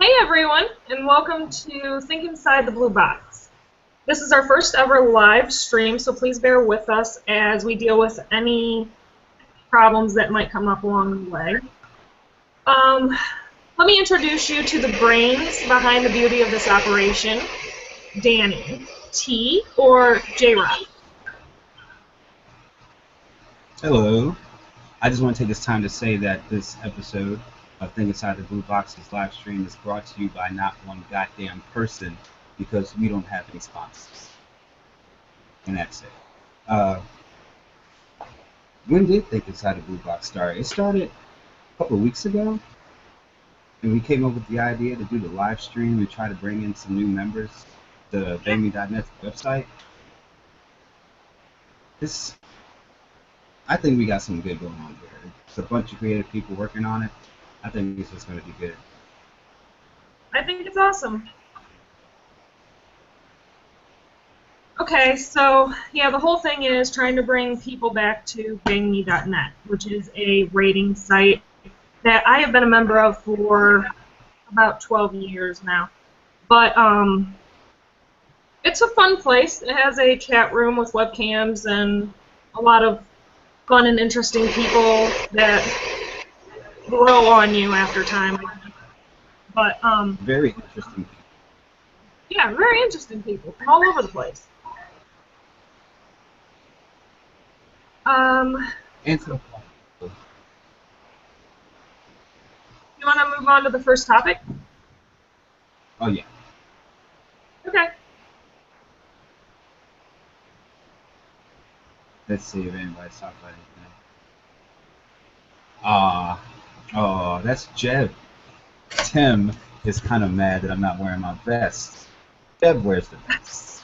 Hey everyone, and welcome to Think Inside the Blue Box. This is our first ever live stream, so please bear with us as we deal with any problems that might come up along the way. Let me introduce you to the brains behind the beauty of this operation, Danny, T, or J-Rock. Hello. I just want to take this time to say that this episode of Think Inside the Blue Box's live stream is brought to you by not one goddamn person because we don't have any sponsors. And that's it. When did Think Inside the Blue Box start? It started a couple of weeks ago, and we came up with the idea to do the live stream and try to bring in some new members to BangMe.net website. I think we got some good going on here. It's a bunch of creative people working on it. I think it's just going to be good. I think it's awesome. Okay, so yeah, the whole thing is trying to bring people back to BangMe.net, which is a rating site that I have been a member of for about 12 years now. But it's a fun place. It has a chat room with webcams and a lot of fun and interesting people that grow on you after time. But Very interesting people. yeah, very interesting people from all over the place. And some You want to move on to the first topic? Oh yeah. Okay. Let's see if anybody's talking about anything. Oh, that's Jeb. Tim is kind of mad that I'm not wearing my vest. Jeb wears the vest.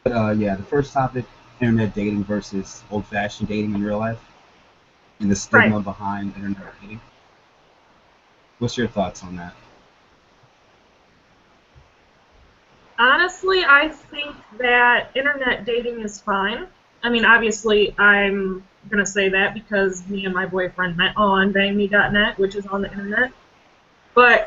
But yeah, the first topic, internet dating versus old-fashioned dating in real life, and the stigma behind internet dating. What's your thoughts on that? Honestly, I think that internet dating is fine. I mean, obviously, I'm going to say that because me and my boyfriend met on BangMe.net, which is on the internet. But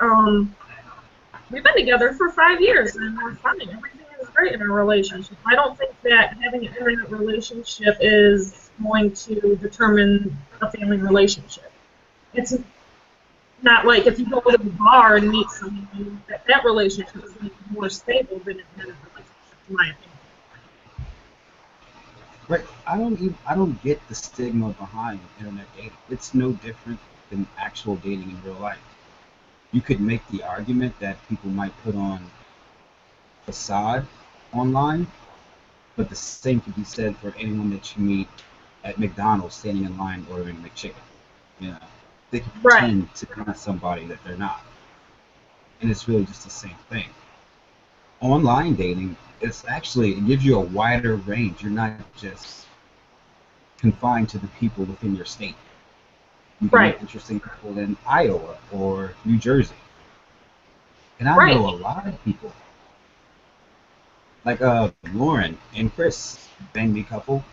we've been together for 5 years, and we're fine. Everything is great in our relationship. I don't think that having an internet relationship is going to determine a family relationship. It's not like if you go to the bar and meet someone, that relationship is going to be more stable than an internet relationship, in my opinion. Right. I don't get the stigma behind internet dating. It's no different than actual dating in real life. You could make the argument that people might put on facade online, but the same could be said for anyone that you meet at McDonald's standing in line ordering McChicken. You know, they can pretend to be somebody that they're not, and it's really just the same thing. Online dating, it gives you a wider range. You're not just confined to the people within your state. You can meet interesting people in Iowa or New Jersey. And I know a lot of people, like Lauren and Chris, Bang Me couple,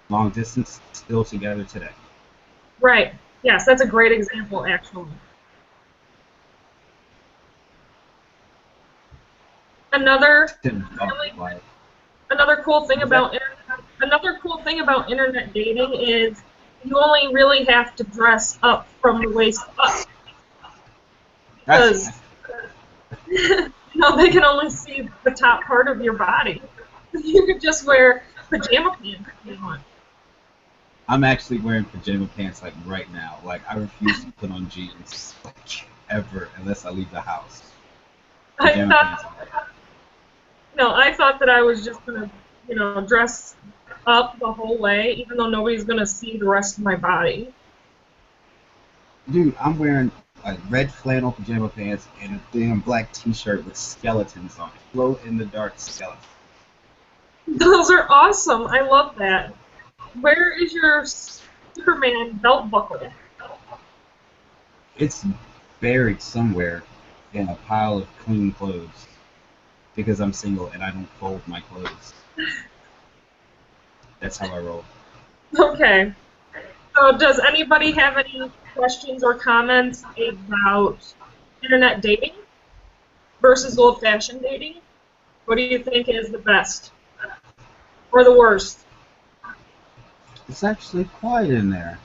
long distance, still together today. Right. Yes, that's a great example, actually. Another cool thing about internet dating is you only really have to dress up from the waist up, because they can only see the top part of your body. You could just wear pajama pants if you want. I'm actually wearing pajama pants like right now. Like I refuse to put on jeans ever unless I leave the house. I thought that I was just gonna, dress up the whole way, even though nobody's gonna see the rest of my body. Dude, I'm wearing like red flannel pajama pants and a damn black T-shirt with skeletons on it. Glow in the dark skeletons. Those are awesome. I love that. Where is your Superman belt buckle? It's buried somewhere in a pile of clean clothes because I'm single and I don't fold my clothes. That's how I roll. Okay. So does anybody have any questions or comments about internet dating versus old-fashioned dating. What do you think is the best or the worst? It's actually quiet in there.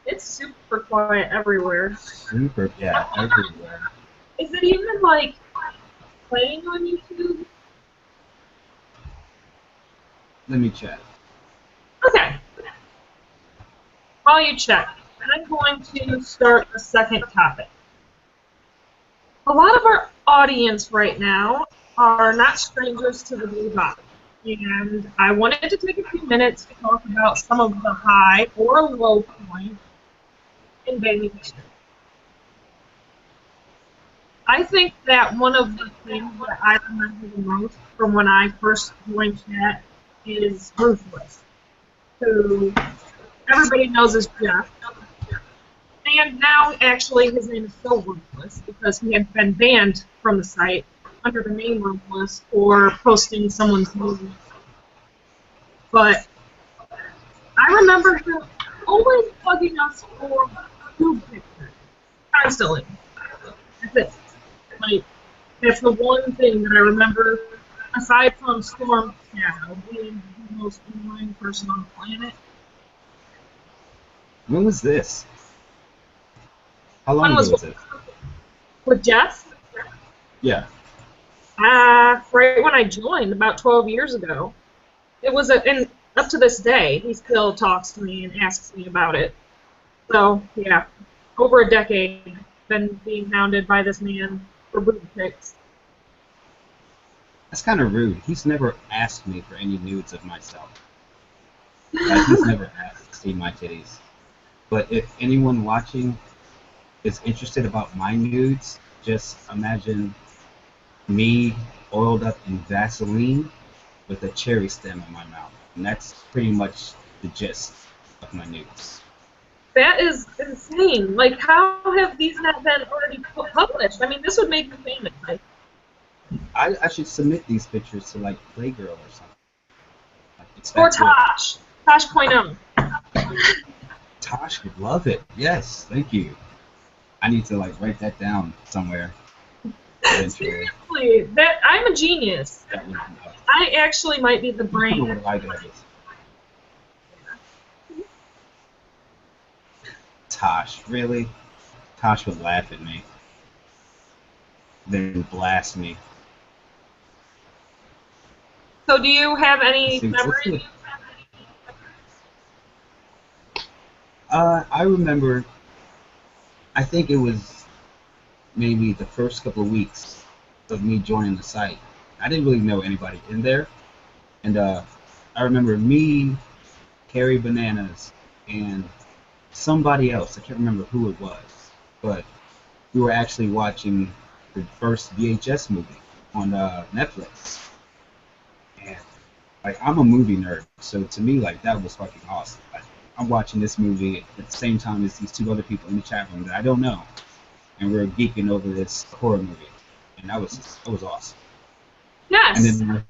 It's super quiet everywhere. Super, yeah, everywhere. Is it even like playing on YouTube? Let me check. Okay. While you check, I'm going to start a second topic. A lot of our audience right now are not strangers to the Blue Bottom, and I wanted to take a few minutes to talk about some of the high or low points in dating history. I think that one of the things that I remember the most from when I first joined chat is Ruthless, who everybody knows as Jeff. And now, actually, his name is still Ruthless because he had been banned from the site under the name Ruthless for posting someone's movie. But I remember him always bugging us for food pictures constantly. That's it. Like, that's the one thing that I remember, aside from Storm Shadow being the most annoying person on the planet. When was this? How long One ago was was it? with Jeff. Yeah. Right when I joined, about 12 years ago. It was, and up to this day, he still talks to me and asks me about it. So, yeah, over a decade, been being hounded by this man for boob pics. That's kind of rude. He's never asked me for any nudes of myself. Like, he's never asked to see my titties. But if anyone watching is interested about my nudes, just imagine me oiled up in Vaseline with a cherry stem in my mouth. And that's pretty much the gist of my nudes. That is insane. Like, how have these not been already published? I mean, this would make me famous. Like, I should submit these pictures to, like, Playgirl or something. Like, it's or that good. Tosh. Tosh.0. Tosh would love it. Yes, thank you. I need to, like, write that down somewhere eventually. Seriously, I'm a genius. That would be love. I actually might be the I don't brain. know what I do this. Tosh, really? Tosh would laugh at me. Then blast me. So, do you have any See, memories? I remember, I think it was maybe the first couple of weeks of me joining the site. I didn't really know anybody in there. And I remember me, Carrie Bananas, and somebody else. I can't remember who it was. But we were actually watching the first VHS movie on Netflix. And, like, I'm a movie nerd. So to me, like, that was fucking awesome. Like, I'm watching this movie at the same time as these two other people in the chat room that I don't know. And we're geeking over this horror movie. And that was awesome. Yes. And then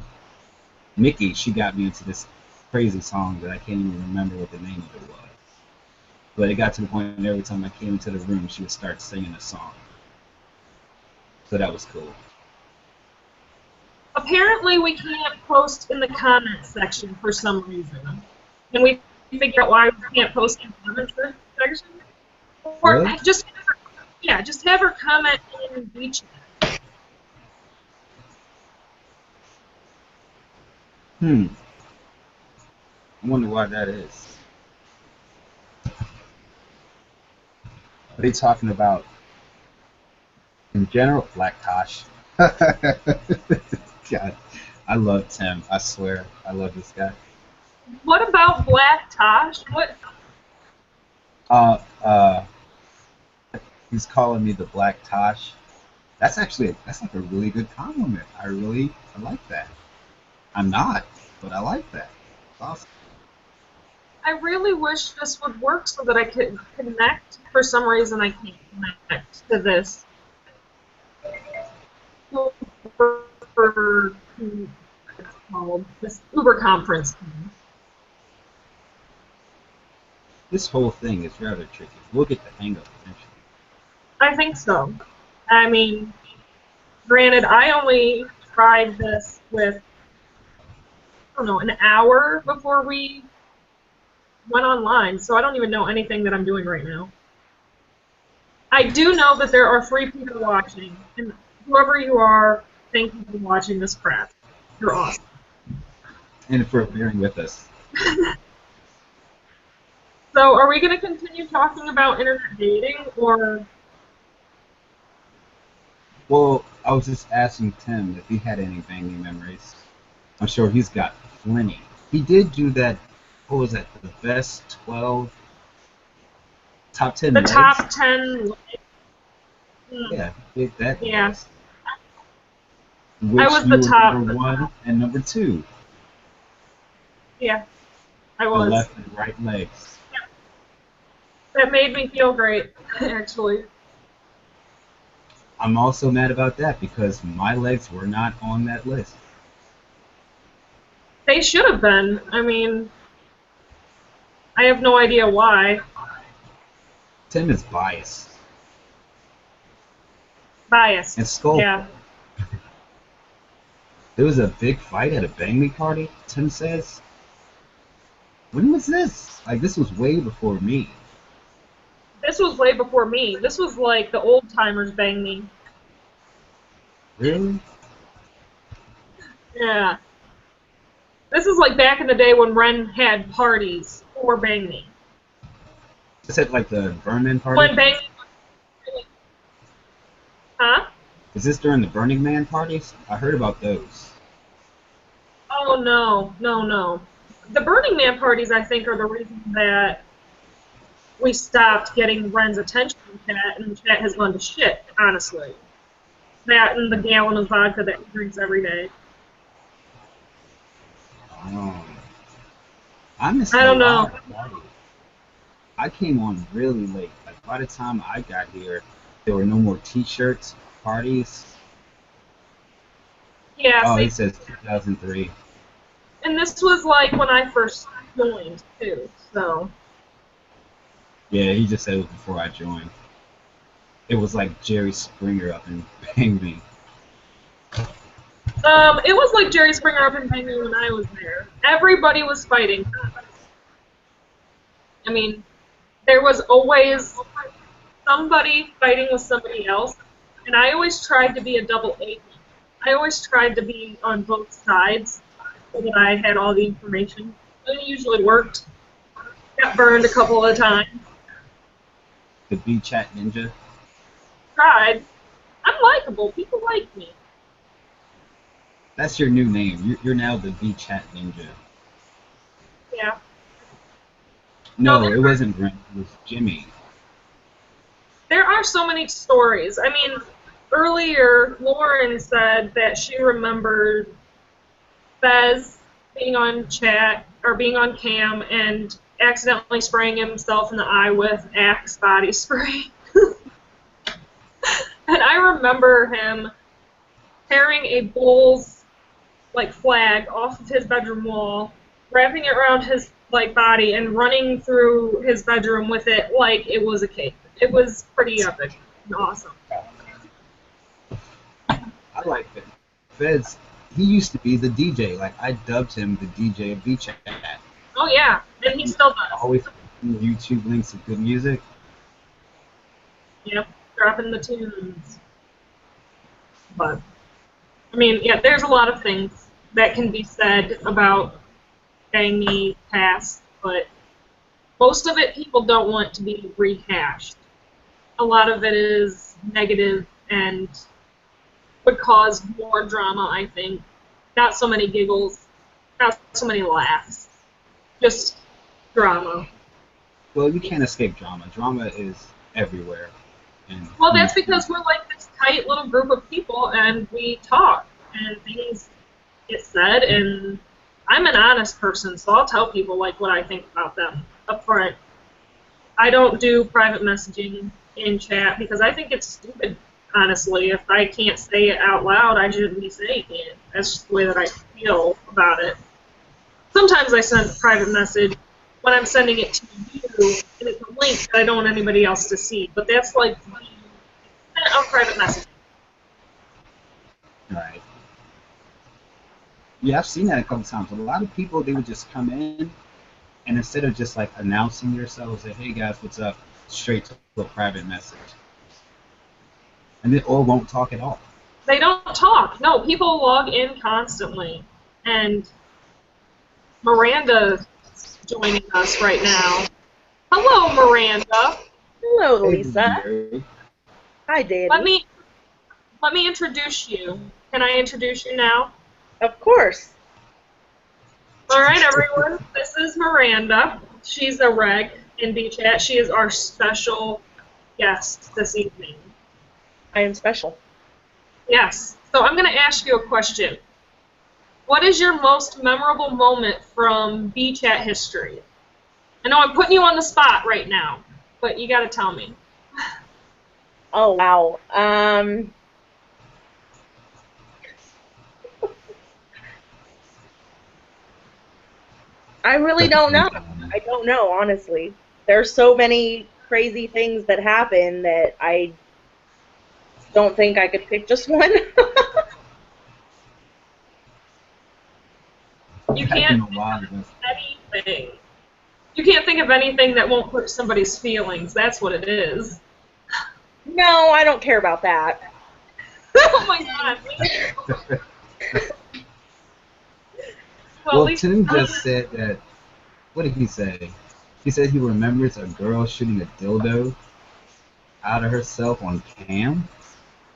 Mickey, she got me into this crazy song that I can't even remember what the name of it was. But it got to the point that every time I came into the room, she would start singing a song. So that was cool. Apparently, we can't post in the comments section for some reason. Can we figure out why we can't post in the comments section? Or Really? just have her comment in WeChat. I wonder why that is. What are you talking about? In general, Black Tosh. God, I love Tim. I swear, I love this guy. What about Black Tosh? What? He's calling me the Black Tosh. That's like a really good compliment. I like that. I'm not, but I like that. It's awesome. I really wish this would work so that I could connect. For some reason, I can't connect to this. It's called this Uber conference. This whole thing is rather tricky. We'll get the hang of it eventually. I think so. I mean, granted, I only tried this with, I don't know, an hour before we went online, so I don't even know anything that I'm doing right now. I do know that there are 3 people watching, and whoever you are, thank you for watching this crap. You're awesome. And for bearing with us. So, are we going to continue talking about internet dating, or? Well, I was just asking Tim if he had any banging memories. I'm sure he's got plenty. He did do that, what was that, the best 12, top 10 The legs? top 10. Yeah, he did that. Yeah. List. Which I was you the were top. number 1 and number 2. Yeah, I The was. left and right legs. That made me feel great, actually. I'm also mad about that because my legs were not on that list. They should have been. I mean, I have no idea why. Tim is biased. Biased. And Skull. Yeah. There was a big fight at a Bang Me party, Tim says. When was this? Like, this was way before me. This was way before me. This was like the old timers Bang Me. Really? Yeah. This is like back in the day when Ren had parties for Bang Me. Is it like the Burning party? When Bang Me. Huh? Is this during the Burning Man parties? I heard about those. Oh, no. No, no. The Burning Man parties, I think, are the reason that we stopped getting Ren's attention in chat, and the chat has gone to shit, honestly. That and the gallon of vodka that he drinks every day. I missed I don't a lot know. of parties. I came on really late. Like, by the time I got here, there were no more t-shirts, parties. Yeah, Oh, see, it says 2003. and this was like when I first joined, too, so. Yeah, he just said it was before I joined. It was like Jerry Springer up in Bang Me. It was like Jerry Springer up in Bang Me when I was there. Everybody was fighting. I mean, there was always somebody fighting with somebody else, and I always tried to be a double agent. I always tried to be on both sides so that I had all the information. And it usually worked. Got burned a couple of times. The VChat Ninja. Tried. I'm likable. People like me. That's your new name. You're now the VChat Ninja. Yeah. No, No, it wasn't Brent. It was Jimmy. There are so many stories. I mean, earlier Lauren said that she remembered Fez being on chat or being on cam and accidentally spraying himself in the eye with Axe body spray. And I remember him tearing a Bulls flag off of his bedroom wall, wrapping it around his body, and running through his bedroom with it like it was a cake. It was pretty epic and awesome. I like it. Fez, he used to be the DJ. Like, I dubbed him the DJ of VChat. Oh yeah, and he still does. Always YouTube links of good music. Yep, dropping the tunes. But I mean, yeah, there's a lot of things that can be said about Bang Me past, but most of it people don't want to be rehashed. A lot of it is negative and would cause more drama, I think. Not so many giggles, not so many laughs. Just drama. Well, you can't escape drama. Drama is everywhere. And Well, that's because we're like this tight little group of people, and we talk, and things get said, and I'm an honest person, so I'll tell people what I think about them up front. I don't do private messaging in chat because I think it's stupid, honestly. If I can't say it out loud, I shouldn't be saying it. That's just the way that I feel about it. Sometimes I send a private message when I'm sending it to you and it's a link that I don't want anybody else to see. But that's like a private message. Right. Yeah, I've seen that a couple times. A lot of people, they would just come in, and instead of just like announcing yourselves, say, "Hey guys, what's up?" straight to a private message, and they or won't talk at all. They don't talk. No, people log in constantly, and Miranda's joining us right now. Hello, Miranda. Hello, Hey, Lisa. Mary. Hi, Danny. Let me introduce you. Can I introduce you now? Of course. All right, everyone. This is Miranda. She's a reg in BChat. She is our special guest this evening. I am special. Yes. So I'm going to ask you a question. What is your most memorable moment from BChat history? I know I'm putting you on the spot right now, but you got to tell me. Oh, wow. I really don't know. I don't know, honestly. There's so many crazy things that happen that I don't think I could pick just one. You can't think of anything. You can't think of anything that won't hurt somebody's feelings. That's what it is. No, I don't care about that. Oh my god. Well, Tim just said that. What did he say? He said he remembers a girl shooting a dildo out of herself on cam.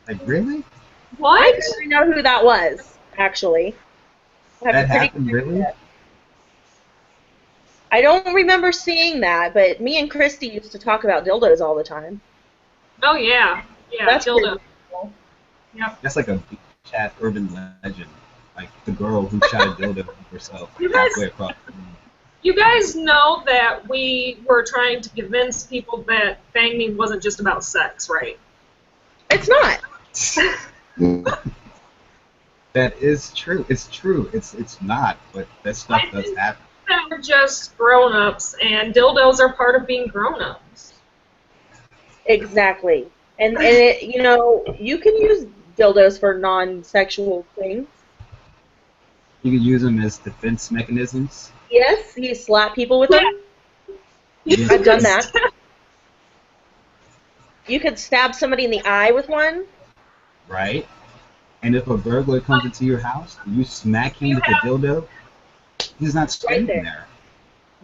Like, really? What? I don't even know who that was, actually. That happened, really? I don't remember seeing that, but me and Christy used to talk about dildos all the time. Oh yeah, yeah, That's dildo. pretty cool. Yep. That's like a chat urban legend. Like the girl who shot a dildo of herself You guys- halfway across the room. You guys know that we were trying to convince people that banging wasn't just about sex, right? It's not. That is true. It's true. It's not, but that stuff does happen. That we're just grown-ups, and dildos are part of being grown-ups. Exactly. And it, you know, you can use dildos for non-sexual things. You can use them as defense mechanisms. Yes, you slap people with them. Yes. I've done that. You could stab somebody in the eye with one. Right? And if a burglar comes into your house, you smack him with a dildo, he's not staying there.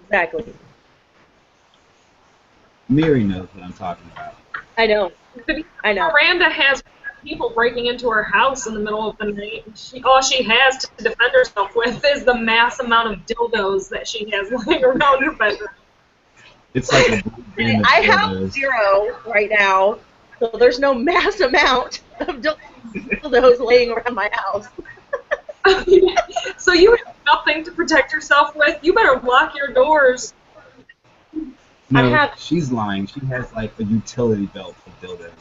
Exactly. Mary knows what I'm talking about. I know. I know. Miranda has people breaking into her house in the middle of the night. All she has to defend herself with is the mass amount of dildos that she has lying around her bedroom. It's like a band of I have dildos. 0 right now, so there's no mass amount of dildos laying around my house. So you have nothing to protect yourself with? You better lock your doors. No, she's lying. She has like a utility belt of dildos.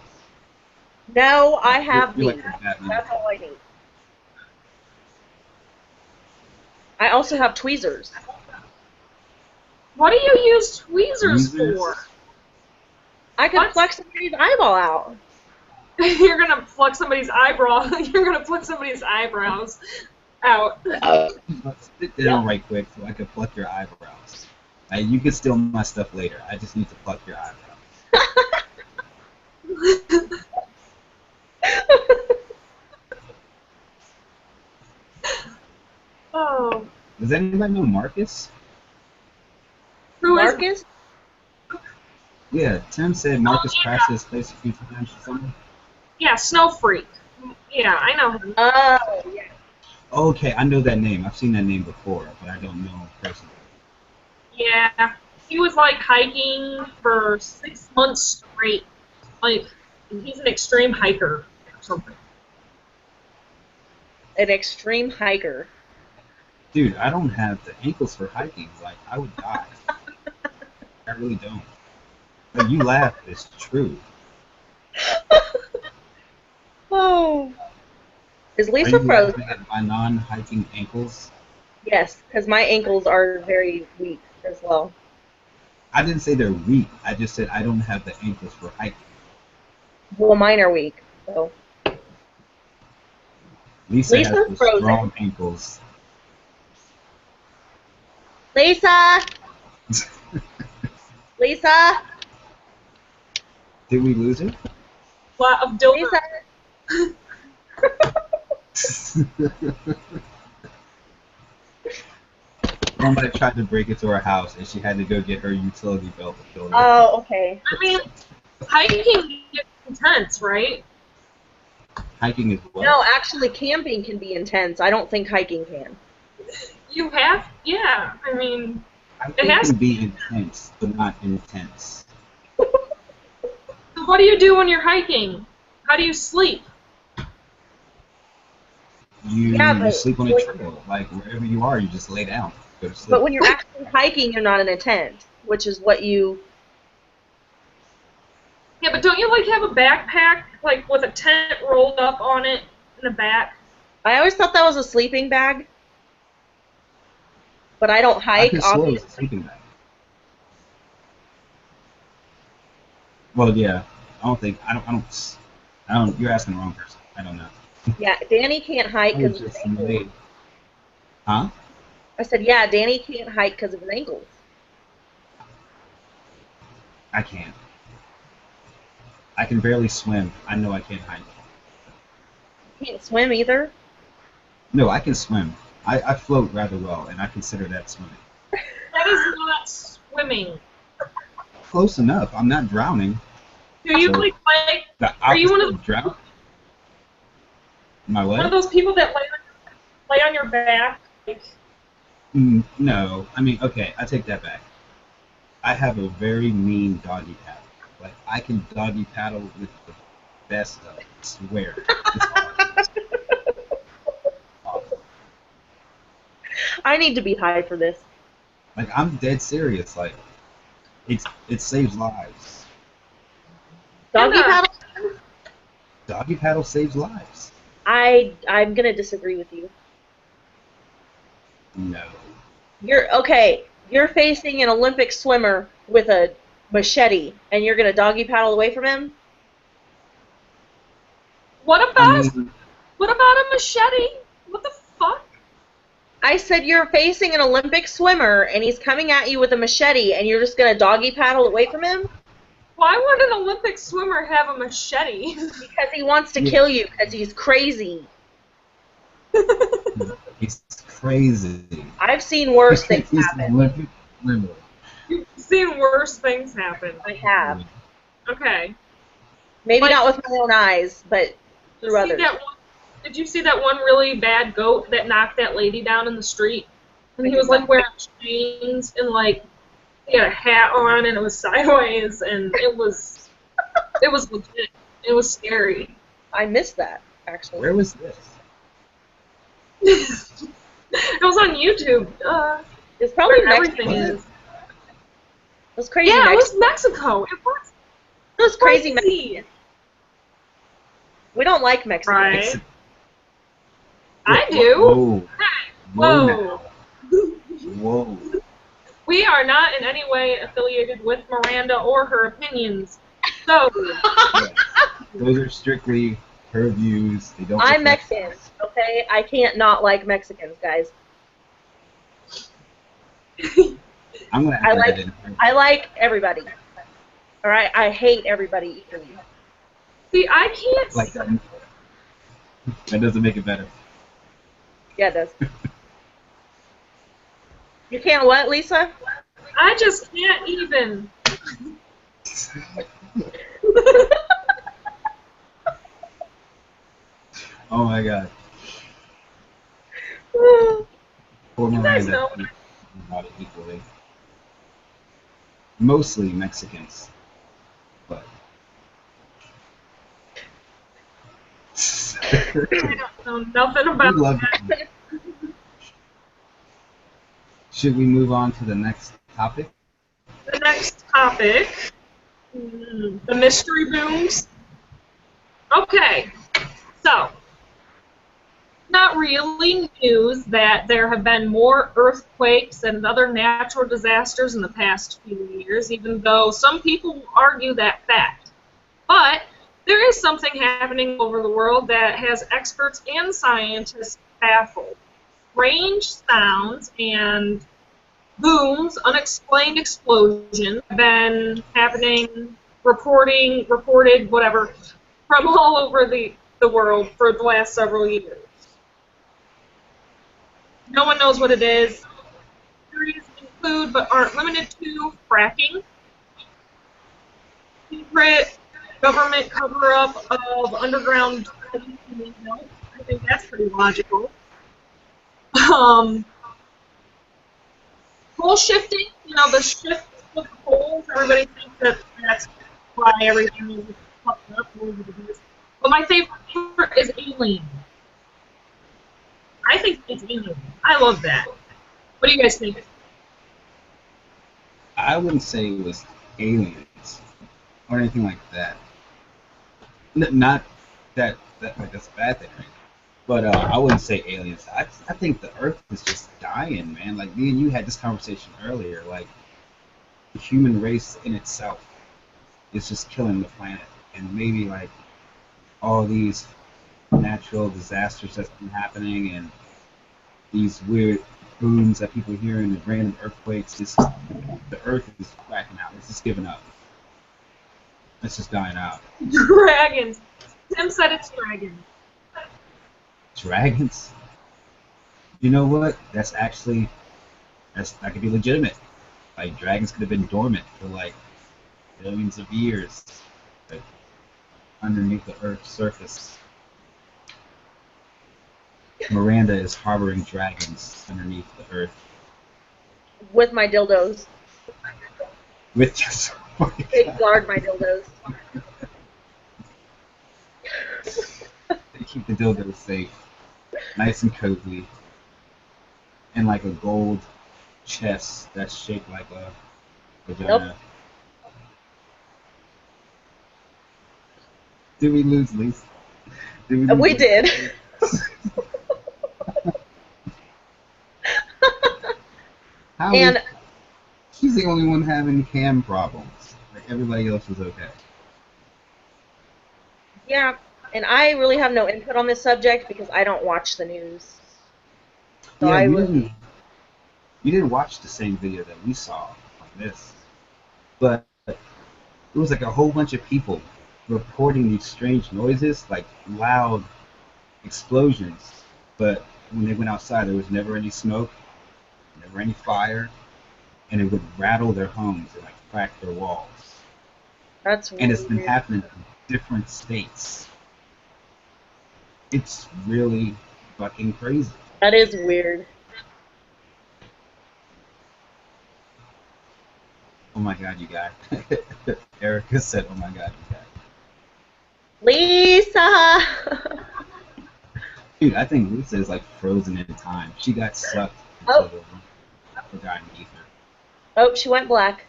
No, I have You're these. like Batman. That's all I need. I also have tweezers. What do you use tweezers Tweezers? for? I can pluck somebody's eyeball out. You're gonna pluck somebody's eyebrow. You're gonna pluck somebody's eyebrows out. Sit down right quick so I can pluck your eyebrows. You can steal my stuff later. I just need to pluck your eyebrows. Oh. Does anybody know Marcus? Who is Marcus? Yeah, Tim said Marcus crashed his place a few times or something. Yeah, Snow Freak. Yeah, I know him. Oh, yeah. Okay, I know that name. I've seen that name before, but I don't know him personally. Yeah, he was like hiking for 6 months straight. Like, he's an extreme hiker or something. An extreme hiker. Dude, I don't have the ankles for hiking. Like, I would die. I really don't. Like, you laugh, it's true. Oh. Is Are Lisa you frozen? laughing at my non-hiking ankles? Yes, because my ankles are very weak as well. I didn't say they're weak. I just said I don't have the ankles for hiking. Well, mine are weak. So Lisa has Lisa's the frozen. strong ankles. Lisa. Lisa. Did we lose her? Lot of dildo. Lisa. Somebody tried to break into her house, and she had to go get her utility belt to fill her. Oh, okay. I mean, hiking gets intense, right? Hiking is what? No, actually, camping can be intense. I don't think hiking can. You have, yeah. I mean, Hiking has- can be intense, but not intense. so what do you do when you're hiking? How do you sleep? You Yeah, but sleep on a when- trail, like wherever you are, you just lay down, go to sleep. But when you're actually hiking, you're not in a tent, which is what you. Yeah, but don't you like have a backpack like with a tent rolled up on it in the back? I always thought that was a sleeping bag. But I don't I hike. can swore it was a Obviously. sleeping bag. Well, yeah, I don't. You're asking the wrong person. I don't know. Yeah, Danny can't hike I was because of his just ankles. made. Huh? I said, yeah, Danny can't hike because of his ankles. I can't. I can barely swim. I know I can't hike. He can't swim either. No, I can swim. I float rather well, and I consider that swimming. That is not swimming. Close enough. I'm not drowning. Do you So- like The Are you one opposite of drown? My one of what? those people that lay on your back? Like, No. I mean, okay, I take that back. I have a very mean doggy paddle. Like, I can doggy paddle with the best of it. I swear. It's hard. Awful. I need to be high for this. Like, I'm dead serious. Like, it saves lives. Doggy Yeah. paddle? Doggy paddle saves lives. I'm gonna disagree with you. No. You're okay. You're facing an Olympic swimmer with a machete, and you're gonna doggy paddle away from him. what I about mean, a machete? What the fuck? I said you're facing an Olympic swimmer, and he's coming at you with a machete, and you're just gonna doggy paddle away from him Why would an Olympic swimmer have a machete? because he wants to Yeah. kill you because he's crazy. it's crazy. I've seen worse things He's happen. an Olympic swimmer. You've seen worse things happen. I have. Okay. Maybe Like- not with my own eyes, but through See others. that one, did you see that one really bad goat that knocked that lady down in the street? And he was like wearing chains and like he had a hat on and it was sideways and it was legit. It was scary. I missed that, actually. Where was this? It was on YouTube. It's probably Where Mexico. everything What? is. It was crazy. Yeah, it was Mexico. Mexico. It was It was crazy. crazy. We don't like Mexico. Right. I do. Whoa. Whoa. now. Whoa. We are not in any way affiliated with Miranda or her opinions. So, Yeah. Those are strictly her views. They don't. I'm reflect Mexican, ours. okay? I can't not like Mexicans, guys. I'm gonna I add like- that in. I like everybody. All right? I hate everybody equally. see, I can't. Like that. That doesn't make it better. Yeah, it does. You can't what, Lisa? I just can't even. Oh my god. Poor You guys Miranda. know. About it equally. Mostly Mexicans, but. I don't know nothing We about love that. it. Should we move on to the next topic? The next topic, the mystery booms. Okay, so not really news that there have been more earthquakes and other natural disasters in the past few years, even though some people argue that fact. But there is something happening over the world that has experts and scientists baffled. Strange sounds and booms, unexplained explosions have been happening, reported, whatever, from all over the world for the last several years. No one knows what it is. Theories include, but aren't limited to, fracking, secret government cover-up of underground drilling. I think that's pretty logical. Pole shifting, the shift of the poles, everybody thinks that that's why everything is fucked up. But my favorite is alien. I think it's alien. I love that. What do you guys think? I wouldn't say it was aliens or anything like that. Not that like that's a bad thing, right? But I wouldn't say aliens. I think the Earth is just dying, man. Like me and you had this conversation earlier. Like the human race in itself is just killing the planet, and maybe like all these natural disasters that's been happening and these weird booms that people are hearing and random earthquakes. The Earth is cracking out. It's just giving up. It's just dying out. Dragons. Tim said it's dragons. Dragons? You know what? That could be legitimate. Like dragons could have been dormant for like billions of years, like underneath the Earth's surface. Miranda is harboring dragons underneath the Earth. With my dildos. With just Safeguard my dildos. They keep the dildos safe, nice and cozy, and like a gold chest that's shaped like a vagina. Nope. Did we lose Lisa? We did. And she's the only one having cam problems. Like everybody else is okay. Yeah, and I really have no input on this subject because I don't watch the news. So yeah, you didn't watch the same video that we saw on this, but it was like a whole bunch of people reporting these strange noises, like loud explosions. But when they went outside, there was never any smoke, never any fire, and it would rattle their homes and like crack their walls. That's weird. And it's been happening in different states. It's really fucking crazy. That is weird. Oh my god, you guys. Erica said, oh my god, you guys. Lisa! Dude, I think Lisa is like frozen in time. She got sucked into the forgotten ether. Oh, she went black.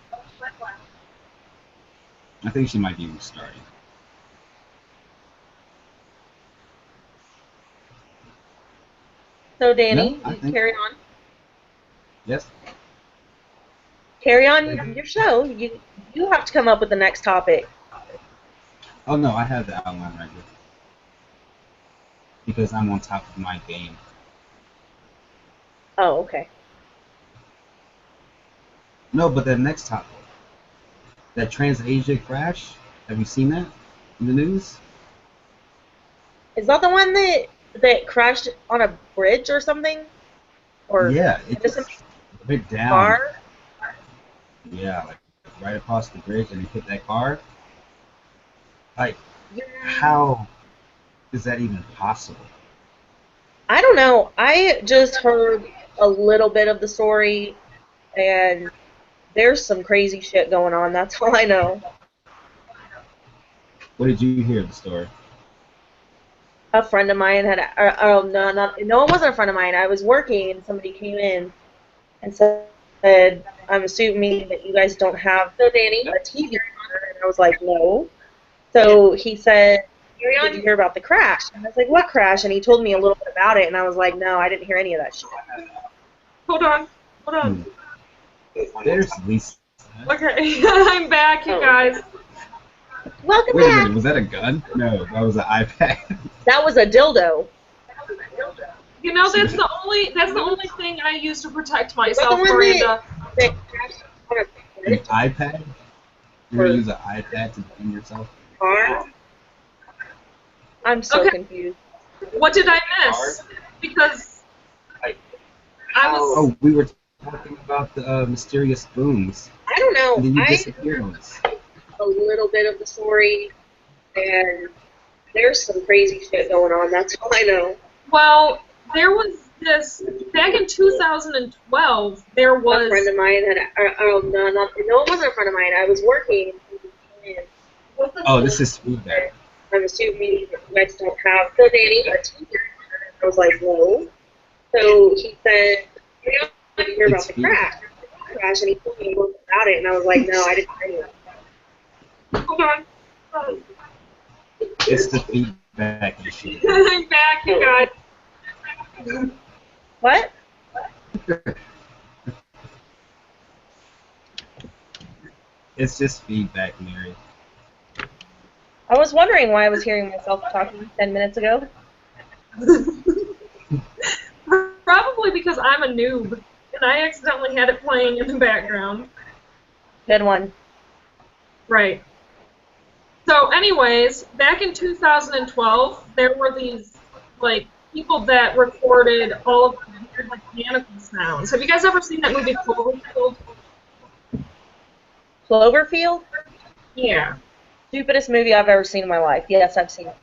I think she might be restarting. So, Danny, no, carry on. Yes? Carry on your show. You have to come up with the next topic. Oh, no, I have the outline right here. Because I'm on top of my game. Oh, okay. No, but the next topic. That TransAsia crash. Have you seen that in the news? Is that the one that crashed on a bridge or something? Or yeah, it just went down. Car? Yeah, like right across the bridge, and it hit that car. Like, how is that even possible? I don't know. I just heard a little bit of the story, and there's some crazy shit going on. That's all I know. What did you hear of the story? A friend of mine had. No, it wasn't a friend of mine. I was working, and somebody came in and said, "I'm assuming that you guys don't have a TV." And I was like, "No." So he said did you hear about the crash? And I was like, what crash? And he told me a little bit about it, and I was like, no, I didn't hear any of that shit. Hold on. Hold on. There's Lisa. Okay, I'm back, you guys. Welcome Wait a back. minute, was that a gun? No, that was an iPad. That was a dildo. You know, that's the only thing I use to protect myself, Well, Miranda. An iPad? You're gonna use an iPad to defend yourself? I'm so Okay. confused. What did I miss? Because I was. Oh, we were talking about the mysterious booms, I don't and then know. you I disappeared on us. a little bit of the story, and there's some crazy shit going on. That's all I know. Well, there was this back in 2012. There A was. friend of mine had. No, it wasn't a friend of mine. I was working. Oh, this is feedback. I'm assuming you guys don't have the nanny, but I was like, no. So he said, you know, did you hear about the crash? And he told me a little bit about it, and I was like, no, I didn't hear anything. Hold on. Oh. It's the feedback issue. I'm back, you guys. What? It's just feedback, Mary. I was wondering why I was hearing myself talking 10 minutes ago. Probably because I'm a noob, and I accidentally had it playing in the background. Good one. Right. So, anyways, back in 2012, there were these, like, people that recorded all of the weird, like, mechanical sounds. Have you guys ever seen that movie Cloverfield? Cloverfield? Yeah. Stupidest movie I've ever seen in my life. Yes, I've seen it.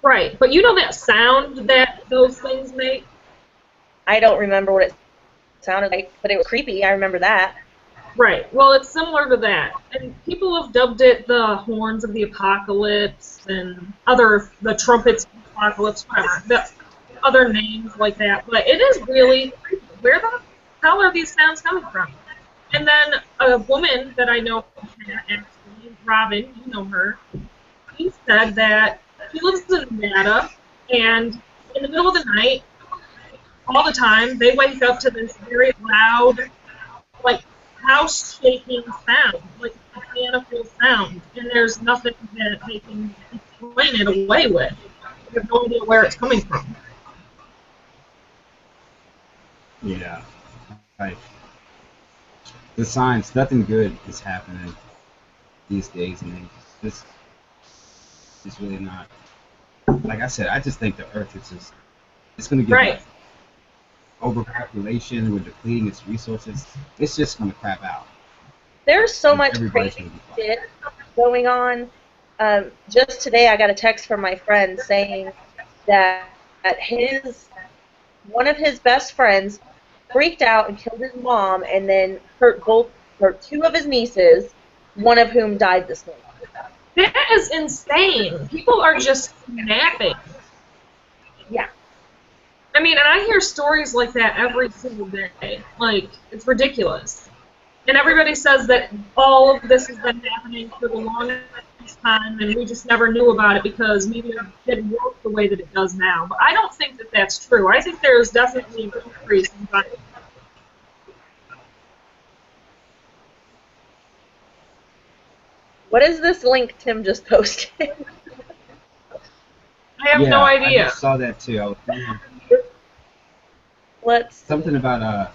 Right. But you know that sound that those things make? I don't remember what it sounded like, but it was creepy. I remember that. Right. Well, it's similar to that. And people have dubbed it the horns of the apocalypse and the trumpets of the apocalypse, whatever. The other names like that. But it is really creepy. Where the hell are these sounds coming from? And then a woman that I know from Canada, actually, Robin, you know her, she said that she lives in Nevada, and in the middle of the night, all the time, they wake up to this very loud, like, house-shaking sound, like mechanical sound, and there's nothing that they can explain it away with. You have no idea where it's coming from. Yeah. Right. The signs, nothing good is happening these days, and this is really not. Like I said, I just think the Earth is just, it's going to get Right. overpopulation, we're depleting its resources. It's just going to crap out. There's so much Everybody's crazy gonna be shit going on. Just today, I got a text from my friend saying that one of his best friends freaked out and killed his mom, and then hurt two of his nieces, one of whom died this morning. That is insane. People are just snapping. Yeah. I mean, and I hear stories like that every single day. Like, it's ridiculous. And everybody says that all of this has been happening for the longest time, and we just never knew about it because maybe it didn't work the way that it does now. But I don't think that that's true. I think there's definitely an increase in violence. What is this link Tim just posted? I have no I idea. just saw that too. I was thinking Let's something about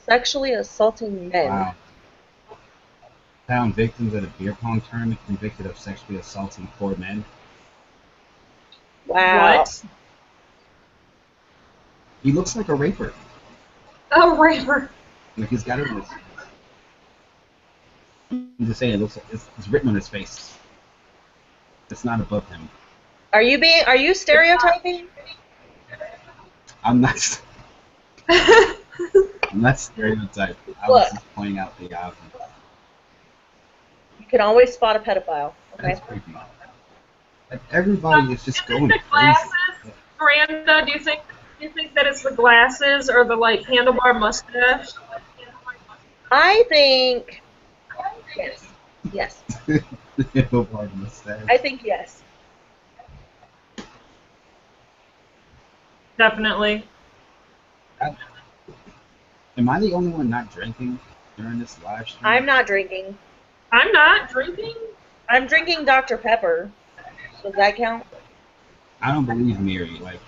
sexually assaulting men. wow. Found victims at a beer pong tournament convicted of sexually assaulting 4 men. Wow. What? He looks like a raper. Oh, raper. Like he's got it in his. I'm just saying, it looks like it's written on his face. It's not above him. Are you stereotyping? I'm not. I'm not stereotyping. I was Look. just pointing out the obvious. You can always spot a pedophile. Okay. That's creepy. Like, everybody is just going the crazy. glasses, Miranda, do you think that it's the glasses or the like handlebar mustache? I think yes. Yes. Hippo mustache. I think yes. Definitely. Am I the only one not drinking during this live stream? I'm not drinking. I'm not drinking. I'm drinking Dr. Pepper. Does that count? I don't believe Mary. Like,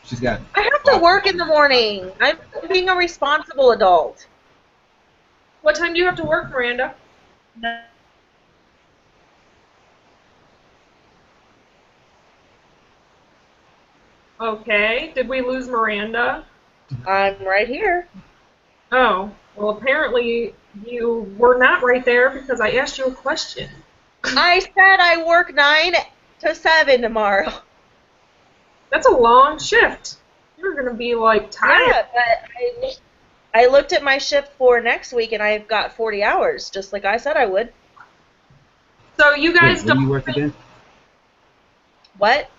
she's got. I have to work in the morning. I'm being a responsible adult. What time do you have to work, Miranda? Okay. Did we lose Miranda? I'm right here. Oh. Well, apparently you were not right there because I asked you a question. I said I work 9 to 7 tomorrow. That's a long shift. You're going to be, like, tired. Yeah, but I looked at my shift for next week, and I've got 40 hours, just like I said I would. So you guys Wait, where don't... do you work again? What?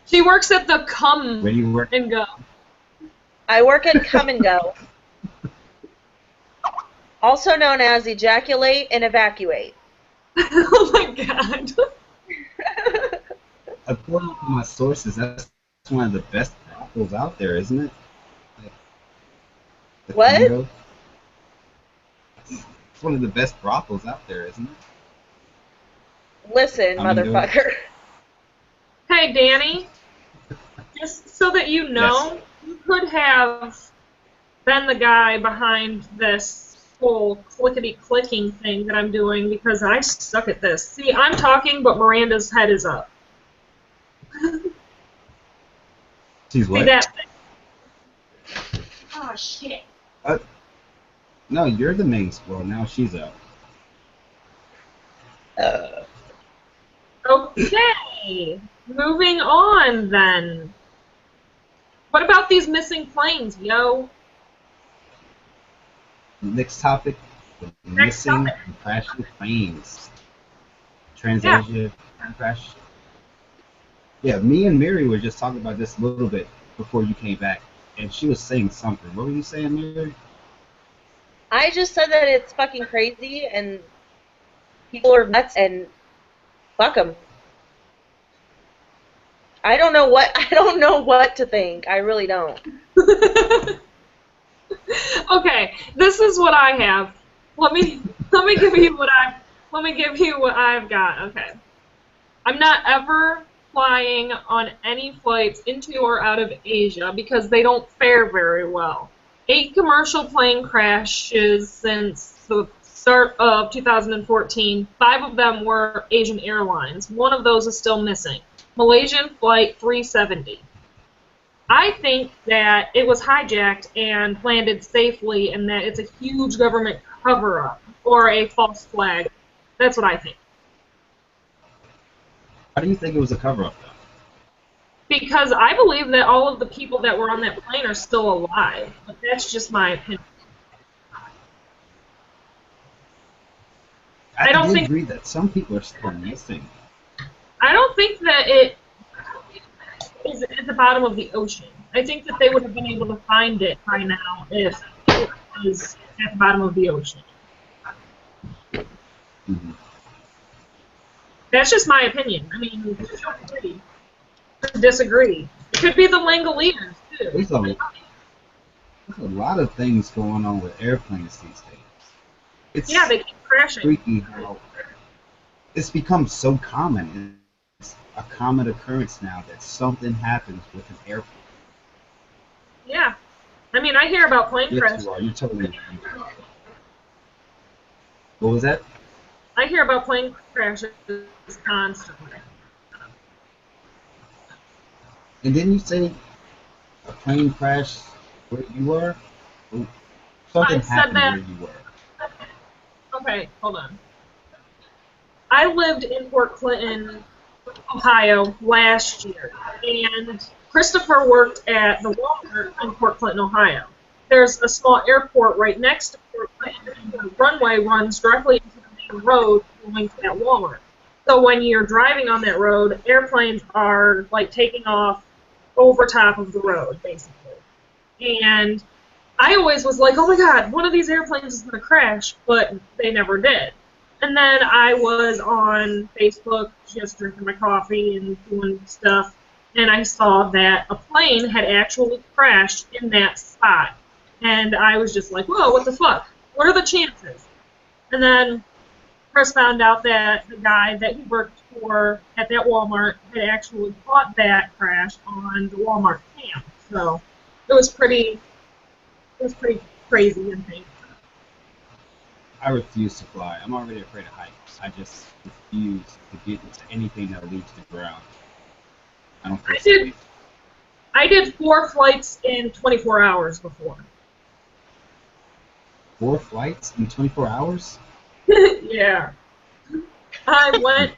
She works at the Come Where do you work? and Go. I work at Come and Go. Also known as ejaculate and evacuate. Oh, my God. According to my sources, that's one of the best brothels out there, isn't it? Like, the What? Congo? It's one of the best brothels out there, isn't it? Listen, Come and Go. motherfucker. Hey, Danny. Just so that you know, Yes. you could have been the guy behind this whole clickety-clicking thing that I'm doing because I suck at this. See, I'm talking, but Miranda's head is up. She's See what? that thing? Oh, shit. No, you're the main squirrel. Now she's up. Okay. Moving on, then. What about these missing planes, yo? Next topic: the Next missing topic. and crashing planes. Transasia plane crash. Yeah, me and Mary were just talking about this a little bit before you came back, and she was saying something. What were you saying, Mary? I just said that it's fucking crazy and people are nuts and fuck them. I don't know what to think. I really don't. Okay, this is what I have. Let me give you what I've got. Okay. I'm not ever flying on any flights into or out of Asia because they don't fare very well. 8 commercial plane crashes since the start of 2014. 5 of them were Asian Airlines. One of those is still missing. Malaysian Flight 370. I think that it was hijacked and landed safely and that it's a huge government cover-up or a false flag. That's what I think. How do you think it was a cover-up, though? Because I believe that all of the people that were on that plane are still alive. But that's just my opinion. I don't think- agree that some people are still missing. I don't think that it is at the bottom of the ocean. I think that they would have been able to find it by now if it was at the bottom of the ocean. Mhm. That's just my opinion. I mean, feel free to disagree. It could be the Langoliers, too. There's a lot of things going on with airplanes these days. It's Yeah, they keep crashing. freaky how it's become so common. It's a common occurrence now that something happens with an airplane. Yeah. I mean, I hear about plane Yes, crashes. you are. You're totally. What was that? I hear about plane crashes constantly. And didn't you say a plane crash where you were? Or something I said happened that- where you were. Okay, hold on. I lived in Port Clinton, Ohio last year, and Christopher worked at the Walmart in Port Clinton, Ohio. There's a small airport right next to Port Clinton, and the runway runs directly into the main road going to that Walmart. So when you're driving on that road, airplanes are like taking off over top of the road, basically. And I always was like, oh my god, one of these airplanes is going to crash, but they never did. And then I was on Facebook just drinking my coffee and doing stuff, and I saw that a plane had actually crashed in that spot. And I was just like, whoa, what the fuck? What are the chances? And then Chris found out that the guy that he worked for at that Walmart had actually caught that crash on the Walmart cam. So it was pretty crazy and things. I refuse to fly. I'm already afraid of heights. I just refuse to get into anything that leaves the ground. I don't feel safe. I did 4 flights in 24 hours before. 4 flights in 24 hours? Yeah. I went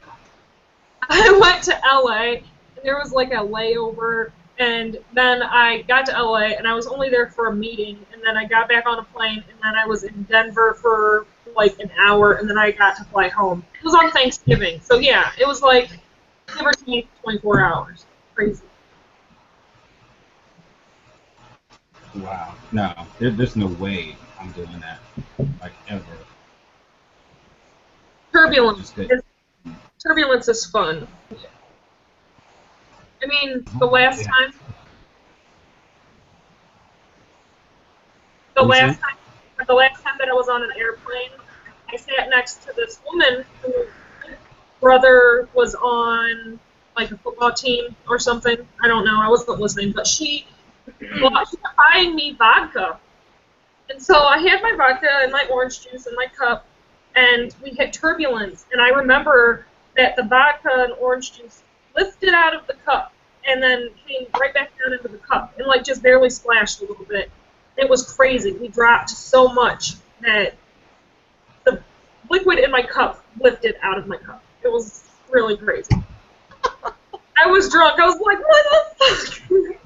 to LA, and there was like a layover, and then I got to LA, and I was only there for a meeting, and then I got back on a plane, and then I was in Denver for like an hour, and then I got to fly home. It was on Thanksgiving, so yeah, it was like, give or take 24 hours. Crazy. Wow. No, there's no way I'm doing that, like, ever. Turbulence is fun. I mean, the last time that I was on an airplane, I sat next to this woman whose brother was on like a football team or something. I don't know. I wasn't listening, but she was buying me vodka, and so I had my vodka and my orange juice in my cup, and we hit turbulence. And I remember that the vodka and orange juice lifted out of the cup and then came right back down into the cup and like just barely splashed a little bit. It was crazy. We dropped so much that the liquid in my cup lifted out of my cup. It was really crazy. I was drunk. I was like, what the fuck?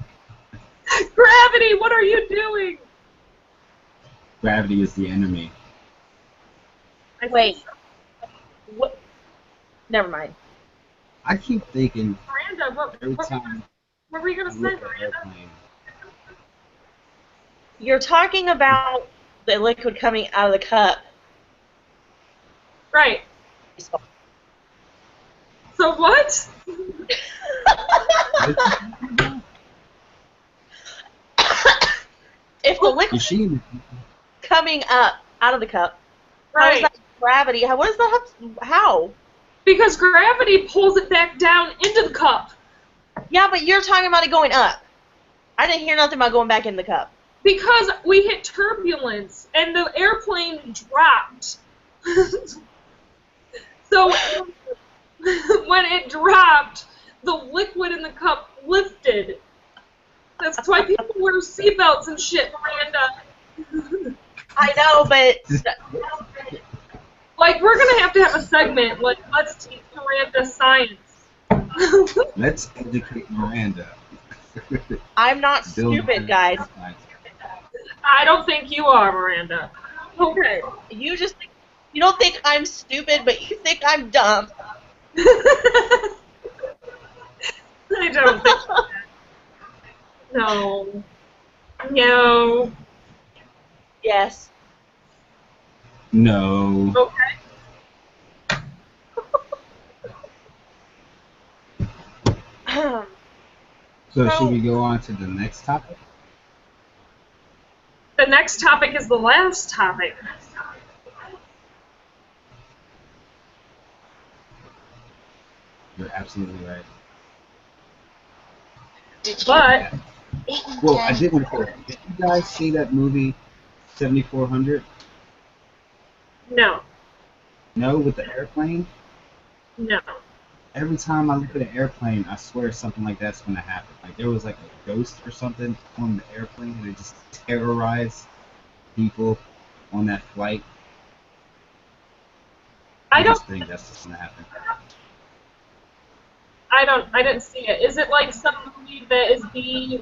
Gravity, what are you doing? Gravity is the enemy. Wait. What? Never mind. I keep thinking Miranda, what were you going to say, Miranda? You're talking about the liquid coming out of the cup. Right. So what? If the liquid coming up out of the cup, how is that gravity? What is that? How? Because gravity pulls it back down into the cup. Yeah, but you're talking about it going up. I didn't hear nothing about going back in the cup. Because we hit turbulence and the airplane dropped. So when it dropped, the liquid in the cup lifted. That's why people wear seatbelts and shit, Miranda. I know, but like, we're gonna have to have a segment like, let's teach Miranda science. Let's educate Miranda. I'm not stupid, guys. I don't think you are, Miranda. Okay. You don't think I'm stupid, but you think I'm dumb. I don't think so. No. No. Yes. No. Okay. So should we go on to the next topic? The next topic is the last topic. You're absolutely right. But well, I did want to say, did you guys see that movie 7400? No. No, with the airplane? No. Every time I look at an airplane, I swear something like that's going to happen. Like, there was like a ghost or something on the airplane, and it just terrorized people on that flight. I just think that's what's going to happen. I didn't see it. Is it like some movie that is be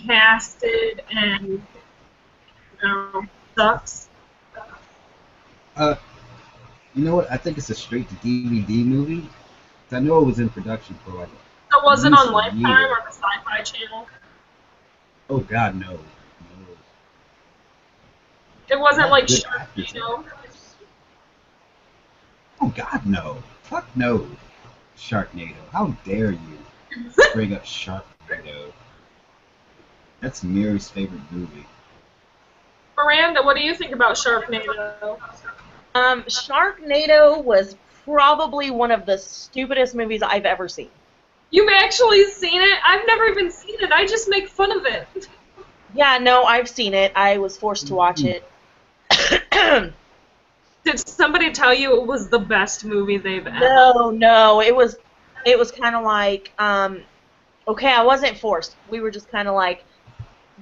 casted and sucks? You know what? I think it's a straight to DVD movie. I know it was in production for like. So was it on Lifetime or the Sci-Fi Channel? Oh God, no. It wasn't like Sharknado. Oh God, no! Fuck no! Sharknado. How dare you bring up Sharknado? That's Mary's favorite movie. Miranda, what do you think about Sharknado? Sharknado was probably one of the stupidest movies I've ever seen. You've actually seen it? I've never even seen it. I just make fun of it. Yeah, no, I've seen it. I was forced to watch it. Did somebody tell you it was the best movie they've ever? No, it was kind of like, okay, I wasn't forced. We were just kind of like,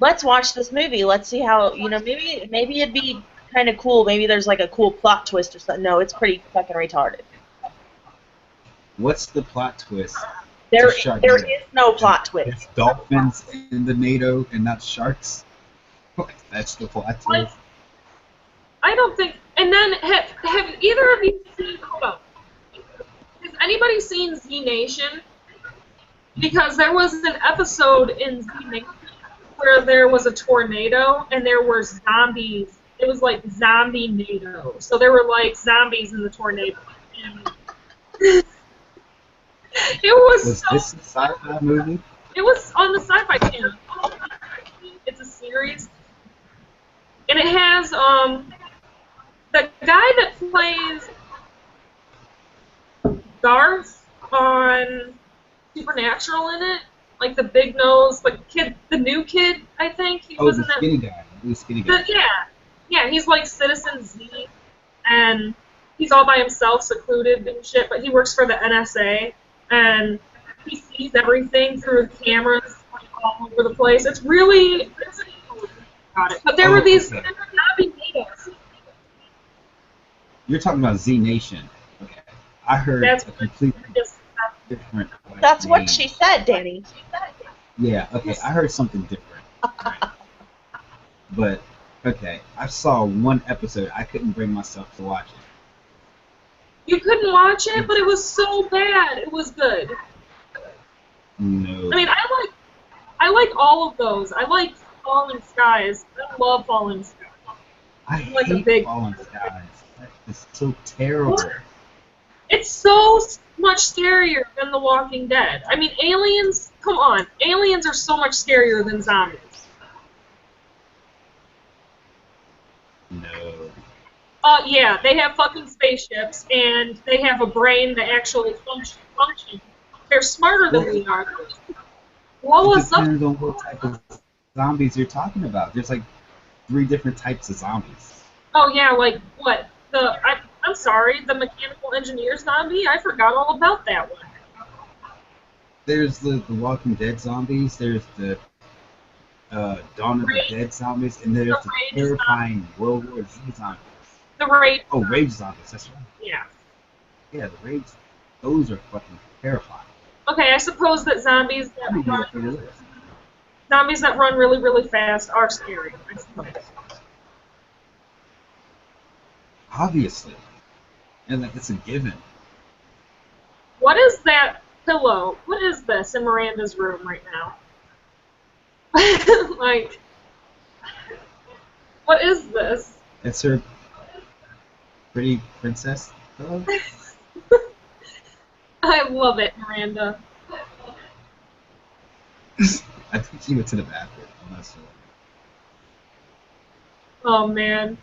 let's watch this movie. Let's see how, maybe it'd be kind of cool. Maybe there's like a cool plot twist or something. No, it's pretty fucking retarded. What's the plot twist? There Sharknado? is no plot twist. It's dolphins in the NATO and not sharks. That's the plot twist. I don't think. And then have either of you seen? Hold on. Has anybody seen Z Nation? Because there was an episode in Z Nation where there was a tornado and there were zombies. It was like zombie NATO. So there were like zombies in the tornado. And it was this a sci-fi movie? It was on the Sci-Fi Channel. It's a series, and it has the guy that plays Garth on Supernatural in it, like the big nose, like the new kid. I think he was the in that. skinny guy. The skinny guy. Yeah, he's like Citizen Z, and he's all by himself, secluded and shit. But he works for the NSA, and he sees everything through cameras all over the place. It's really got it. But there were these zombie natives. You're talking about Z Nation. Okay. I heard That's a completely different. That's name. what she said, Danny. Yeah. Okay. I heard something different. Right? But okay, I saw one episode. I couldn't bring myself to watch it. You couldn't watch it, but it was so bad. It was good. No. I mean, I like all of those. I like Fallen Skies. I love Fallen Skies. I hate Fallen Skies. It's so terrible. What? It's so much scarier than The Walking Dead. I mean, aliens, come on. Aliens are so much scarier than zombies. No. Yeah, they have fucking spaceships, and they have a brain that actually functions. They're smarter than we are. Blow us up. It depends on what type of zombies you're talking about. There's like 3 different types of zombies. Oh yeah, like what? I'm sorry, the mechanical engineer zombie? I forgot all about that one. There's the Walking Dead zombies. There's the Dawn of the Dead zombies, and there's the terrifying World War Z zombies. The Rage. Oh, Rage zombies. That's right. Yeah. Yeah, the Rage. Those are fucking terrifying. Okay, I suppose that zombies that run really, really fast are scary, I suppose. Obviously. And that's a given. What is that pillow? What is this in Miranda's room right now? Like, what is this? It's her pretty princess pillow. I love it, Miranda. I think she went to the bathroom. I'm not sure. Oh man.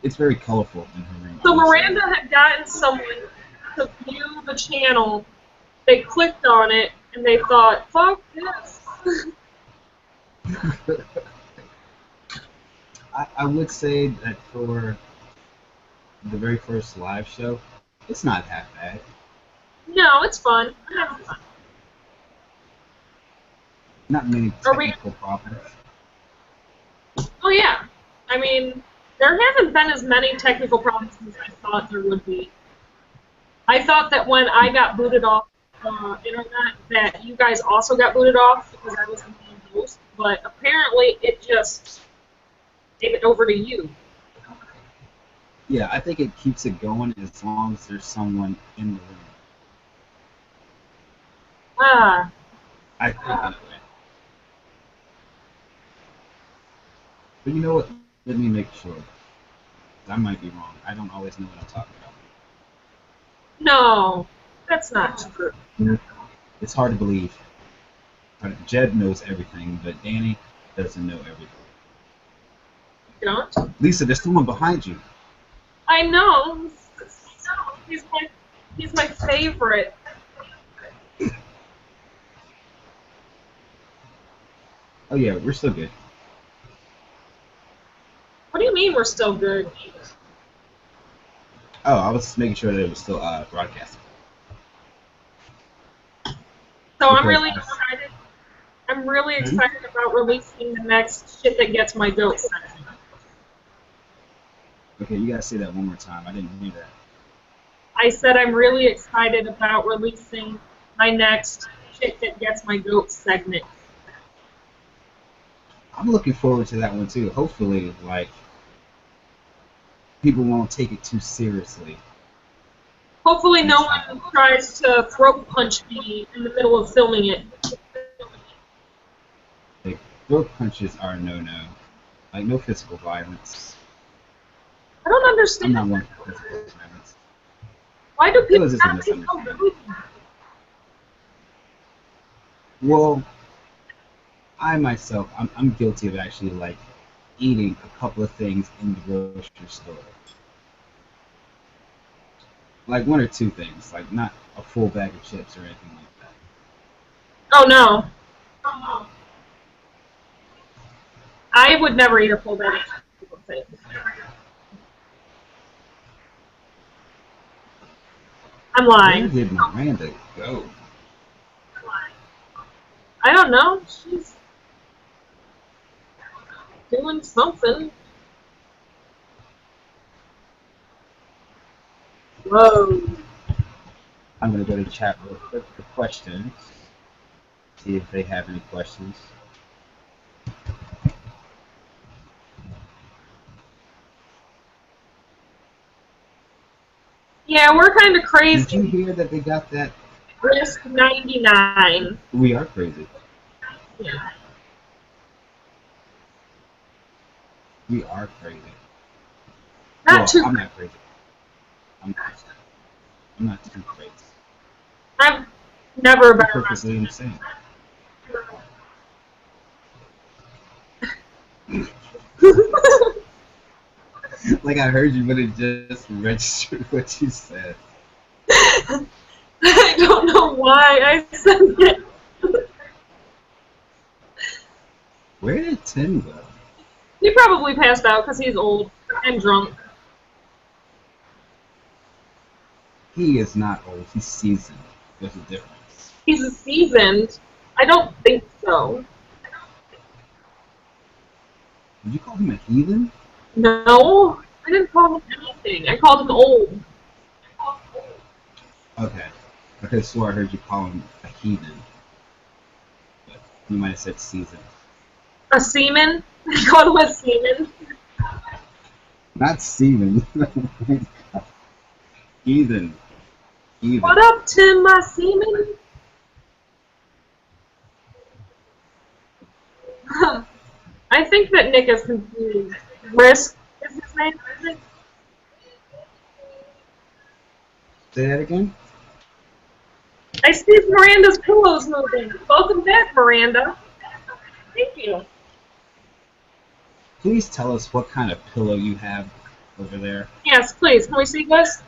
It's very colorful in her room. So Miranda had gotten someone to view the channel. They clicked on it and they thought, "Fuck this." I would say that for the very first live show, it's not that bad. No, it's fun. I'm having fun. Not many technical problems. Oh yeah. I mean, there haven't been as many technical problems as I thought there would be. I thought that when I got booted off internet, that you guys also got booted off because I was the main host, but apparently it just gave it over to you. Yeah, I think it keeps it going as long as there's someone in the room. Ah. I think anyway. But you know what? Let me make sure. I might be wrong. I don't always know what I'm talking about. No, that's not true. It's hard to believe. Jed knows everything, but Danny doesn't know everything. You don't? Lisa, there's someone behind you. I know. He's my favorite. Oh yeah, we're still good. What do you mean we're still good? Oh, I was just making sure that it was still broadcasting. So I'm Because really I- excited. I'm really excited about releasing the next shit that gets my goat section. Okay, you gotta say that one more time. I didn't hear that. I said I'm really excited about releasing my next shit that gets my goat segment. I'm looking forward to that one too. Hopefully, like, people won't take it too seriously. Hopefully no one tries to throat punch me in the middle of filming it. Like, throat punches are a no-no. Like, no physical violence. I don't I'm understand. not one for physical violence. Why do people was just a have to be so misunderstanding. rude? Well, I myself, I'm guilty of actually, like, eating a couple of things in the grocery store. Like, one or two things. Like, not a full bag of chips or anything like that. Oh no. I would never eat a full bag of chips. I'm Where lying. did Miranda go? I don't know. She's doing something. Whoa. I'm gonna go to chat real quick for questions. See if they have any questions. Yeah, we're kind of Did crazy. you hear that they got that? Risk 99. We are crazy. Yeah. We are crazy. Not Well, too. I'm not crazy. I'm not too crazy. I've never I'm been perfectly arrested. insane. Like I heard you, but it just registered what you said. I don't know why I said it. Where did Tim go? He probably passed out because he's old and drunk. He is not old. He's seasoned. There's a difference. He's seasoned. I don't think so. Did you call him a heathen? No, I didn't call him anything. I called him old. Okay. I could have swore I heard you call him a heathen. But you might have said seasoned. A seaman? I called him a seaman. Not seaman. Heathen. Heathen. What up, Tim, my seaman? I think that Nick is confused. Risk is his name, I think. Say that again? I see Miranda's pillows moving. Welcome back, Miranda. Thank you. Please tell us what kind of pillow you have over there. Yes, please. Can we see this?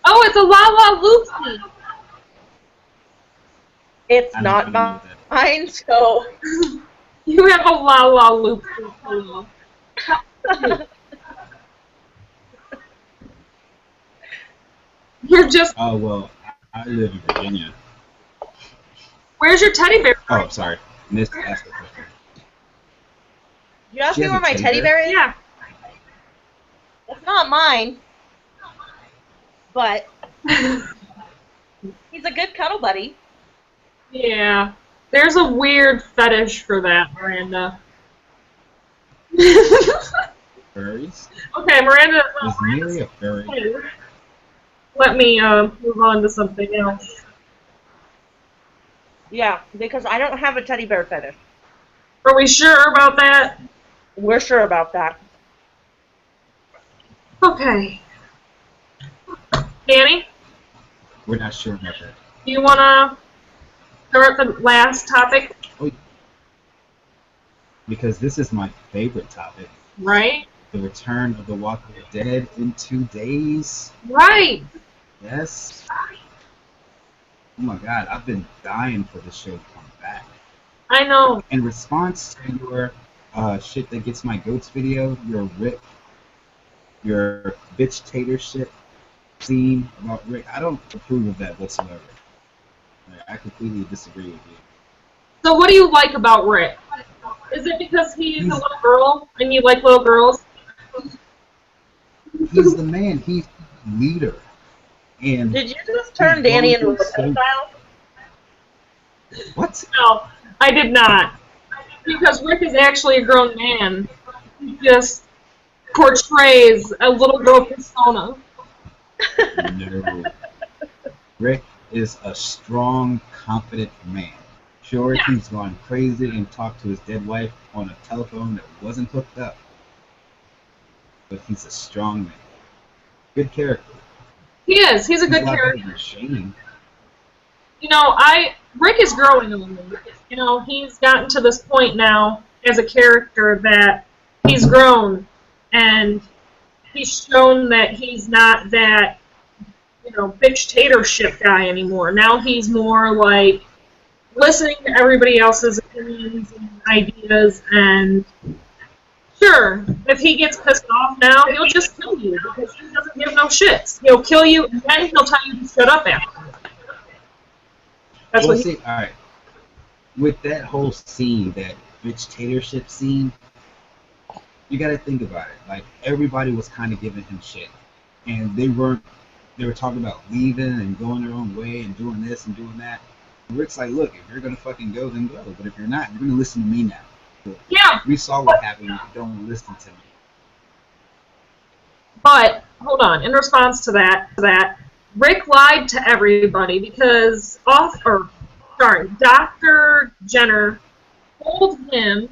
Oh, it's a Lala Loopsy. It's I not don't know what that mine, so. You have a Lala Loopsy pillow. You're just. Oh, well, I live in Virginia. Where's your teddy bear? Oh, sorry. Missed to ask the question. You asked She me has where a my teddy teddy bear? bear is? Yeah. It's not mine, but he's a good cuddle buddy. Yeah. There's a weird fetish for that, Miranda. Furries? Okay, Miranda. Is Mary a furry? Let me move on to something else. Yeah, because I don't have a teddy bear fetish. Are we sure about that? We're sure about that. Okay. Danny, We're not sure about that. do you want to start the last topic? Because this is my favorite topic. Right? The return of The Walking Dead in 2 days. Right. Yes. Oh my god, I've been dying for this show to come back. I know. In response to your shit that gets my goats video, your bitch tater shit scene about Rick, I don't approve of that whatsoever. I completely disagree with you. So what do you like about Rick? Is it because he's a little girl and you like little girls? He's the man. He's the leader. And Did you just turn Danny into a pedophile? what? No, I did not. Because Rick is actually a grown man. He just portrays a little girl persona. No. Rick is a strong, confident man. Sure, Yeah. he's gone crazy and talked to his dead wife on a telephone that wasn't hooked up. But he's a strong man. Good character. He is. He's a good He's not character. better than Shane. You know, Rick is growing on me. You know, he's gotten to this point now as a character that he's grown and he's shown that he's not that, you know, bitch tater shit guy anymore. Now he's more like listening to everybody else's opinions and ideas, and sure, if he gets pissed off now, he'll just kill you because he doesn't give no shits. He'll kill you and then he'll tell you to shut up after. That's Well, what see, all right. With that whole scene, that bitch tater shit scene, you got to think about it. Like, everybody was kind of giving him shit, and they were talking about leaving and going their own way and doing this and doing that. And Rick's like, look, if you're gonna fucking go, then go. But if you're not, you're gonna listen to me now. So Yeah. we saw what happened when you don't listen to me. But hold on, in response to that, Rick lied to everybody because Dr. Jenner told him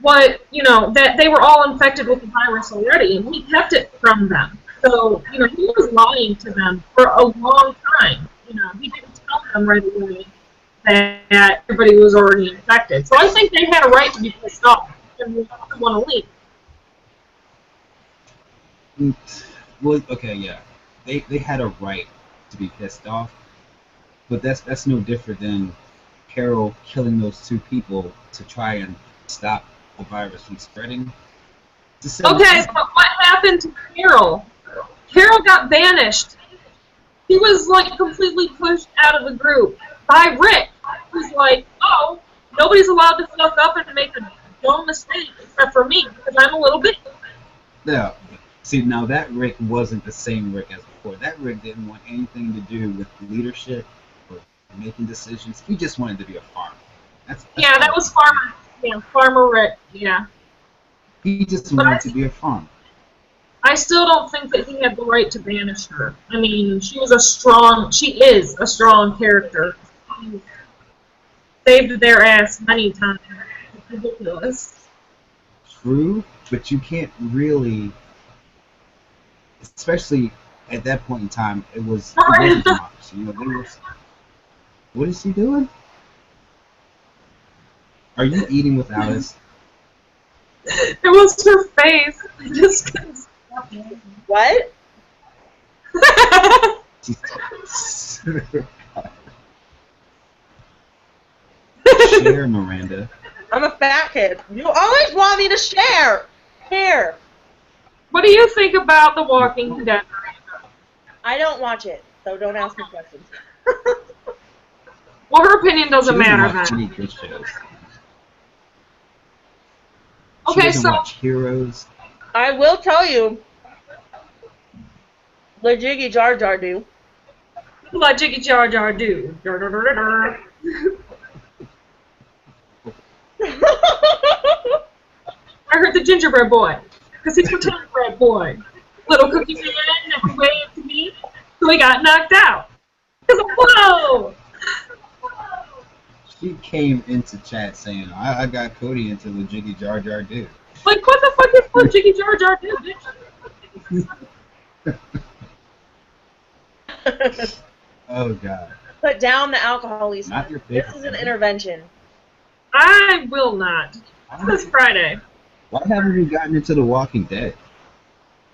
what, you know, that they were all infected with the virus already, and he kept it from them. So, you know, he was lying to them for a long time. You know, he didn't tell them right away that everybody was already infected. So I think they had a right to be pissed off and want to leave. Well, okay, yeah, they had a right to be pissed off, but that's no different than Carol killing those 2 people to try and stop the virus from spreading. It's the same Okay, thing. but what happened to Carol? Carol got banished. He was, like, completely pushed out of the group by Rick. Who's like, oh, nobody's allowed to fuck up and make a dumb mistake except for me, because I'm a little bit. Yeah. See, now that Rick wasn't the same Rick as before. That Rick didn't want anything to do with leadership or making decisions. He just wanted to be a farmer. That's Yeah, that was Farmer. Yeah, Farmer Rick. Yeah. He just wanted to be a farmer. I still don't think that he had the right to banish her. I mean, she is a strong character. She saved their ass many times. It's ridiculous. True, but you can't really, especially at that point in time, it wasn't democracy. You know, they were. What is he doing? Are you eating without us? It was her face. I just couldn't stop it. What? Share, Miranda. I'm a fat kid. You always want me to share. Here. What do you think about The Walking Dead? I don't watch it, so don't ask me questions. Well, her opinion doesn't She matter watch then. any good shows. She Okay, doesn't so watch Heroes. I will tell you, the Jiggy Jar Jar do. what Jiggy Jar Jar do? Dur, dur, dur, dur, dur. I heard the gingerbread boy, because he's the gingerbread boy. Little cookie man never waved to me, so he got knocked out. Because whoa! She came into chat saying, I got Cody into the Jiggy Jar Jar dude. Like, what the fuck is what Jiggy Jar Jar do, bitch? Oh God. Put down the alcohol, Lisa. Not your This favorite. is an intervention. I will not. This Friday. Why haven't we gotten into The Walking Dead?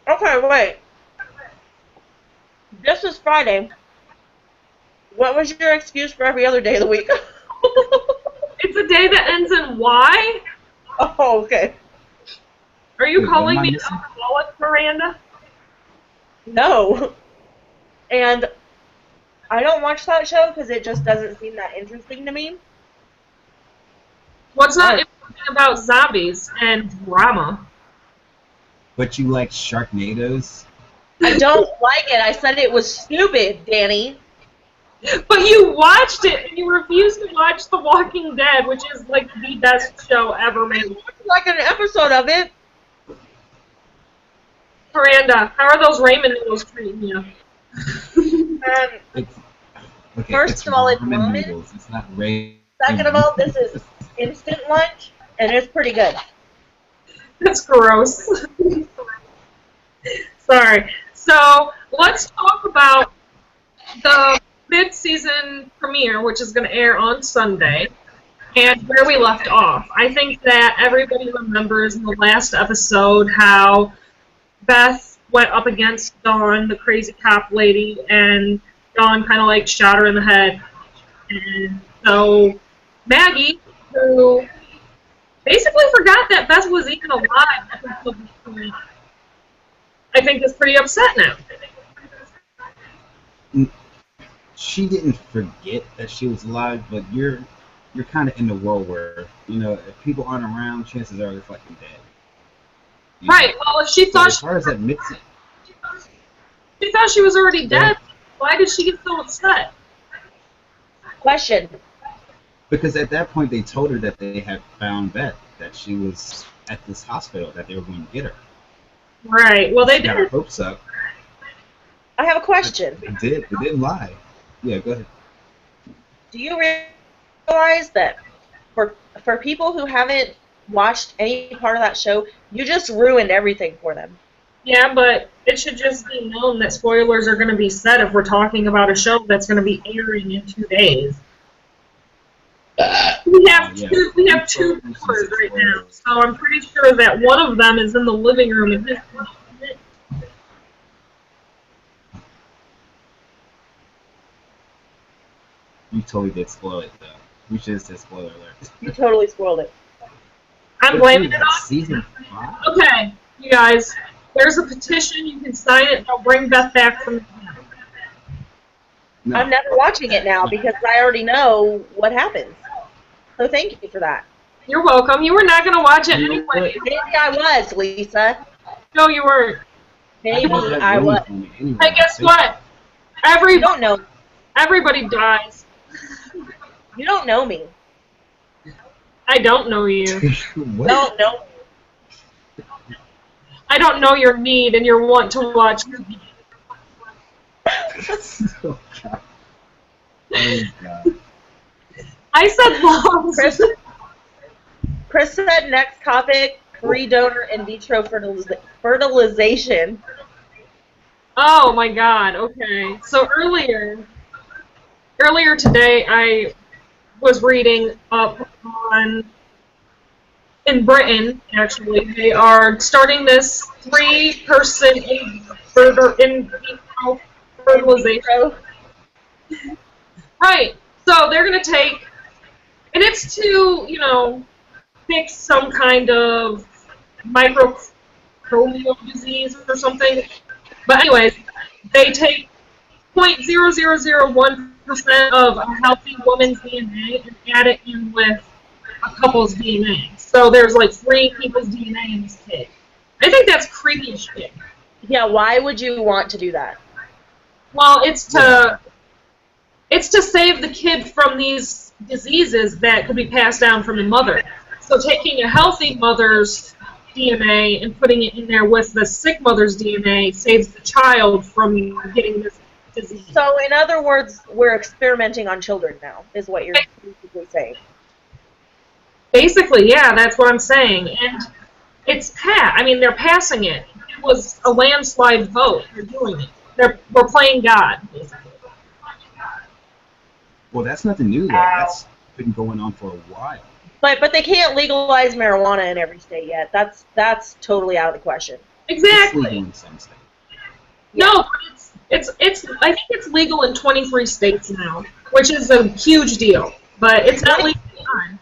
Okay, wait. This is Friday. What was your excuse for every other day of the week? It's a day that ends in Y? Oh, okay. Are you Wait, calling what am I me missing? alcoholic, Miranda? No. And I don't watch that show because it just doesn't seem that interesting to me. What's not interesting about zombies and drama? But you like Sharknadoes? I don't like it. I said it was stupid, Danny. But you watched it, and you refused to watch The Walking Dead, which is like the best show ever made. Like an episode of it. Miranda, how are those ramen noodles treating you? It's, okay, First it's of all, it's ramen ramen. noodles. It's not ramen. Second of all, this is instant lunch, and it's pretty good. That's gross. Sorry. So let's talk about the mid-season premiere, which is going to air on Sunday, and where we left off. I think that everybody remembers in the last episode how Beth went up against Dawn, the crazy cop lady, and Dawn kind of like shot her in the head. And so Maggie, who basically forgot that Beth was even alive up until this point, I think is pretty upset now. She didn't forget that she was alive, but you're kind of in the world where, you know, if people aren't around, chances are they're fucking dead. You know? Right. Well, if she So thought as far as that she thought she was already dead, why did she get so upset? Question. because at that point they told her that they had found Beth, that she was at this hospital, that they were going to get her. Right. Well, they She got her did. hopes up. I have a question. It did. It didn't lie. Yeah, go ahead. Do you realize that for people who haven't watched any part of that show, you just ruined everything for them? Yeah, but it should just be known that spoilers are going to be said if we're talking about a show that's going to be airing in 2 days. We have two viewers right now, so I'm pretty sure that one of them is in the living room and his. You totally did spoil it, though. We should have said spoiler alert. You totally spoiled it. I'm blaming it on. Season 5? Okay, you guys, there's a petition. You can sign it. They'll bring Beth back from the dead. No. I'm never watching it now because I already know what happens. So thank you for that. You're welcome. You were not going to watch it anyway. Maybe I was, Lisa. No, you weren't. Maybe don't have I room was. for me anyway. Hey, guess what? You don't know. Everybody dies. You don't know me. I don't know you. What? Don't know. I don't know your need and your want to watch movies. Oh, God. Oh, God. I said long. Chris said next topic, pre-donor in vitro fertilization. Oh my God. Okay. So earlier today, I was reading up on. In Britain, actually, they are starting this 3-person in vitro fertilization. Right. So they're going to take, and it's to, fix some kind of microbial disease or something. But anyways, they take 0.0001% of a healthy woman's DNA and add it in with a couple's DNA. So there's like 3 people's DNA in this kid. I think that's creepy as shit. Yeah, why would you want to do that? Well, it's to save the kid from these diseases that could be passed down from the mother. So taking a healthy mother's DNA and putting it in there with the sick mother's DNA saves the child from getting this disease. So, in other words, we're experimenting on children now, is what you're basically saying. Basically, yeah, that's what I'm saying. And it's they're passing it. It was a landslide vote. They're doing it. We're playing God, basically. Well, that's nothing new though. That's been going on for a while. But they can't legalize marijuana in every state yet. That's totally out of the question. It's legal Exactly. in some states. No, but it's. I think it's legal in 23 states now, which is a huge deal. But it's not legal in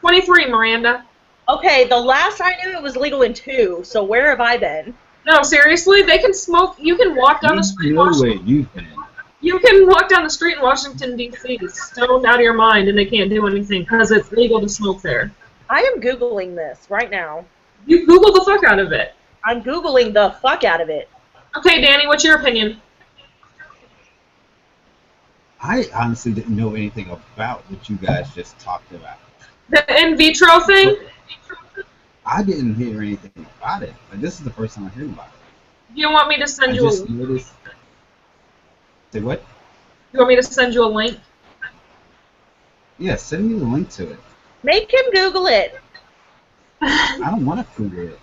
23, Miranda. Okay, the last I knew it was legal in 2, so where have I been? No, seriously, they can smoke. You can walk down the street. No way you've been. You can walk down the street in Washington D.C. stoned out of your mind, and they can't do anything because it's legal to smoke there. I am Googling this right now. You Google the fuck out of it. I'm Googling the fuck out of it. Okay, Danny, what's your opinion? I honestly didn't know anything about what you guys just talked about. The in vitro thing? I didn't hear anything about it. Like, this is the first time I heard about it. Do you want me to I send you a just link? noticed. Say what? You want me to send you a link? Yeah, send me the link to it. Make him Google it. I don't want to Google it.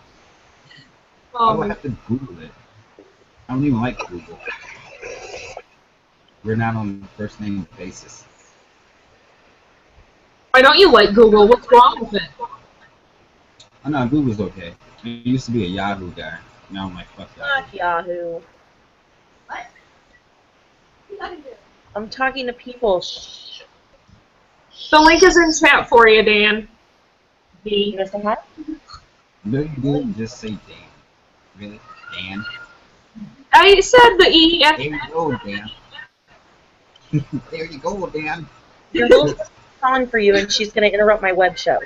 I would have to Google it. I don't even like Google. We're not on a first name basis. Why don't you like Google? What's wrong with it? Oh no, Google's okay. I used to be a Yahoo guy. Now I'm like, fuck Yahoo. Fuck Yahoo. I'm talking to people. Shh. The link is in chat for you, Dan. You D. gonna say hi? No, you didn't just say Dan. Really? Dan? I said the E. There you go, Dan. There you go, Dan. Google's calling for you, and she's gonna interrupt my web show.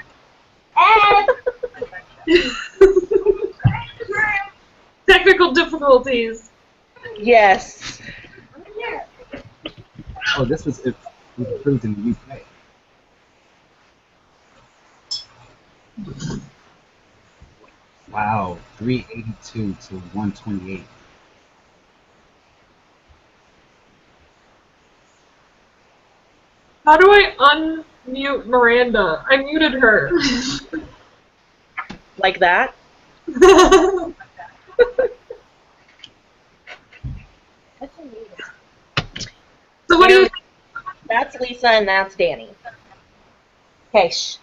Technical difficulties. Yes. Oh, this was approved in the UK. Wow, 382 to 128. How do I unmute Miranda? I muted her. Like that? So what do you? That's Lisa and that's Danny. Okay, shh.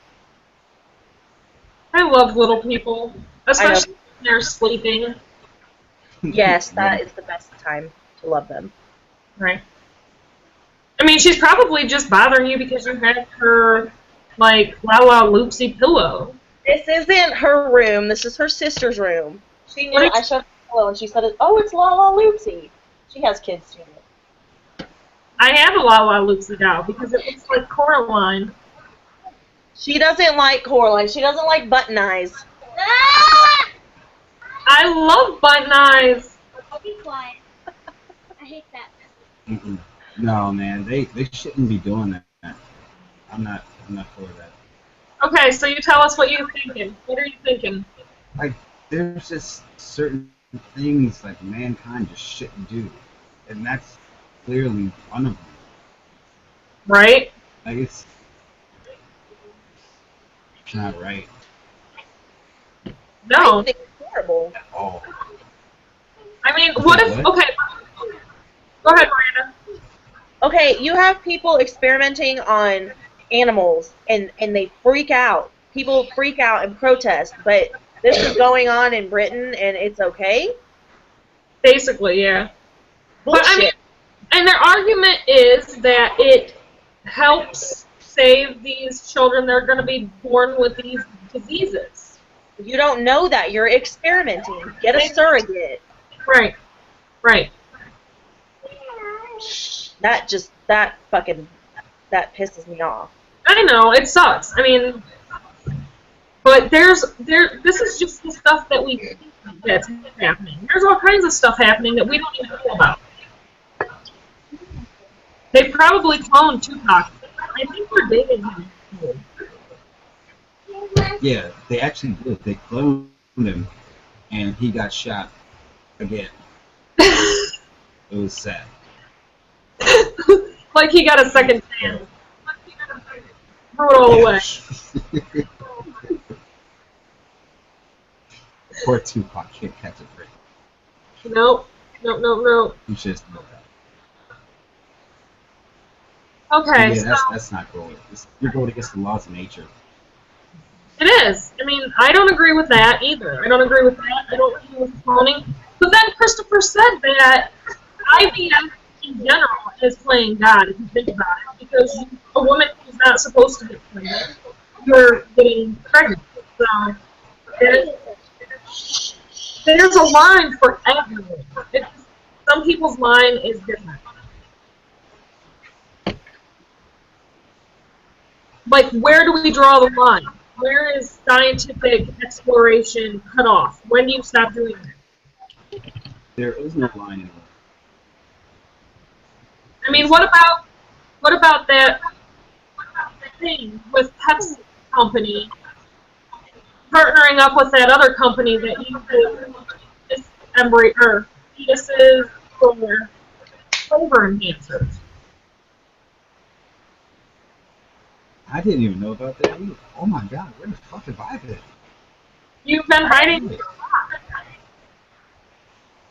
I love little people, especially when they're sleeping. Yes, that is the best time to love them. Right. I mean, she's probably just bothering you because you had her, like, La Loopsy pillow. This isn't her room. This is her sister's room. She knew I showed her the pillow and she said, "Oh, it's La Loopsy." She has kids too. I have a La Loopsy doll because it looks like Coraline. She doesn't like Coraline. She doesn't like Button Eyes. I love Button Eyes. Be quiet. I hate that. Mm-mm. No, man, they shouldn't be doing that. I'm not for that. Okay, so you tell us what you're thinking. What are you thinking? Like, there's just certain things like mankind just shouldn't do, and that's clearly one of them. Right? Like, it's not right No. I think it's horrible. at all. I mean, what if? What? Okay. Go ahead, Miranda. Okay, you have people experimenting on animals and they freak out. People freak out and protest, but this is going on in Britain and it's okay? Basically, yeah. Bullshit. But I mean, and their argument is that it helps save these children that are going to be born with these diseases. You don't know that. You're experimenting. Get a surrogate. Right. Right. That pisses me off. I know, it sucks. I mean, but this is just the stuff that we think that's happening. There's all kinds of stuff happening that we don't even know about. They probably cloned Tupac. I think we're dating him. Yeah, they actually did. They cloned him, and he got shot again. It was sad. Like he got a second chance. Threw it all away. Poor Tupac can't catch a break. Nope. Nope, nope, nope. You should know that. Okay, Yeah, so that's not going. You're going against the laws of nature. it is. I mean, I don't agree with that either. I don't agree with that. I don't agree with cloning. But then Christopher said that IVF in general is playing God, if you think about it, because a woman who's not supposed to get pregnant, you're getting pregnant. So there's, there's a line for everyone. Some people's line is different. Like, where do we draw the line? Where is scientific exploration cut off? When do you stop doing that? There is no line anymore. I mean, what about that thing with Pepsi company partnering up with that other company that uses embryo or fetuses for flavor enhancers? I didn't even know about that either. Oh my god, where the fuck have I been? You've been hiding.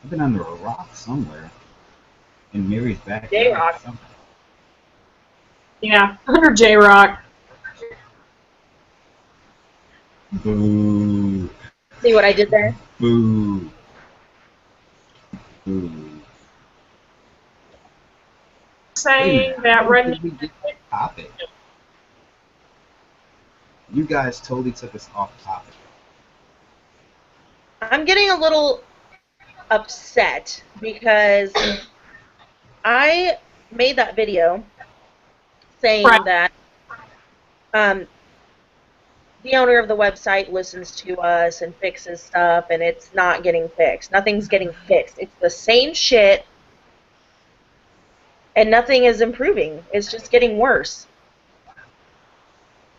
I've been under a rock somewhere. In Mary's backyard. J-Rock. Yeah, under J-Rock. Boo. See what I did there? Boo. Boo. Saying that Red. We get topic. You guys totally took us off topic. I'm getting a little upset because I made that video saying Right. that the owner of the website listens to us and fixes stuff, and it's not getting fixed. Nothing's getting fixed. It's the same shit, and nothing is improving. It's just getting worse.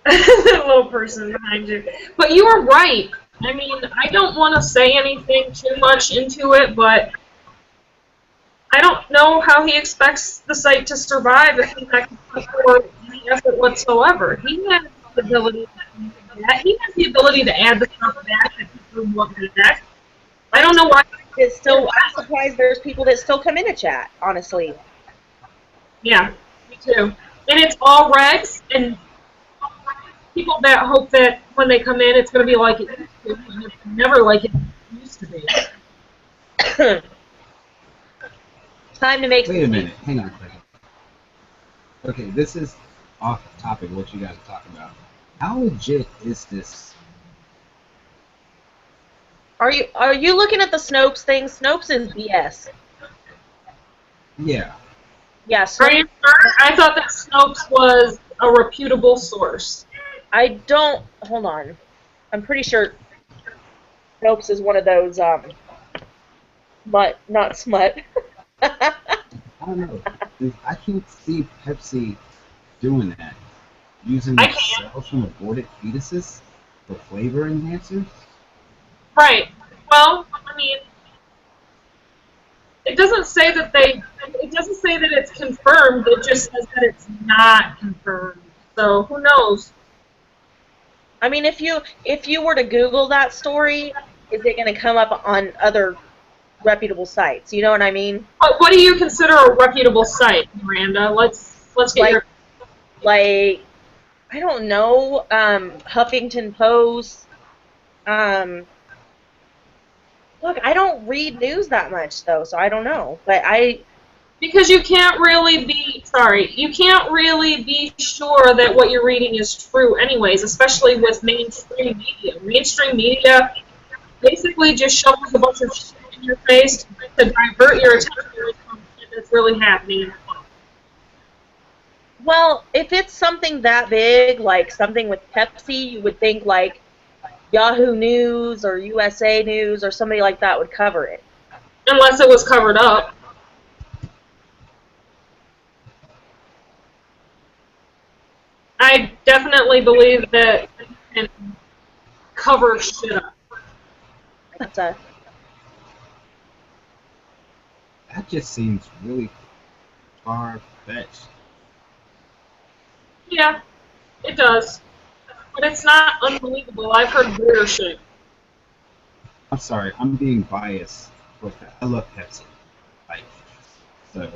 The little person behind you. But you are right. I mean, I don't want to say anything too much into it, but I don't know how he expects the site to survive if he's not going to put any effort whatsoever. He has the ability to do that. He has the ability to add the stuff back that people want back. I don't know why. It's still, I'm surprised there's people that still come in to chat, honestly. Yeah, me too. And it's all regs and people that hope that when they come in it's going to be like it used to, and it's never like it used to be. Time to make Wait a minute, hang on a second. Okay, this is off topic what you guys are talking about. How legit is this? Are you looking at the Snopes thing? Snopes is BS. Yeah. Yeah, Are Snopes, you sure? I thought that Snopes was a reputable source. I don't, hold on. I'm pretty sure Snopes is one of those, not smut. I don't know. I can't see Pepsi doing that. Using I the can't. cells from aborted fetuses for flavor enhancers? Right. Well, I mean, it doesn't say that it doesn't say that it's confirmed, it just says that it's not confirmed. So, who knows? I mean, if you were to Google that story, is it going to come up on other reputable sites? You know what I mean? But what do you consider a reputable site, Miranda? Let's get your... Like, I don't know, Huffington Post. Look, I don't read news that much, though, so I don't know. But Because you can't really be sure that what you're reading is true anyways, especially with mainstream media. Mainstream media basically just shows a bunch of shit in your face to divert your attention from shit that's really happening. well, if it's something that big, like something with Pepsi, you would think, like, Yahoo News or USA News or somebody like that would cover it. Unless it was covered up. I definitely believe that you can cover shit up. That's That just seems really far-fetched. Yeah, it does. But it's not unbelievable. I've heard weirder shit. I'm sorry, I'm being biased. I love Pepsi. Like, so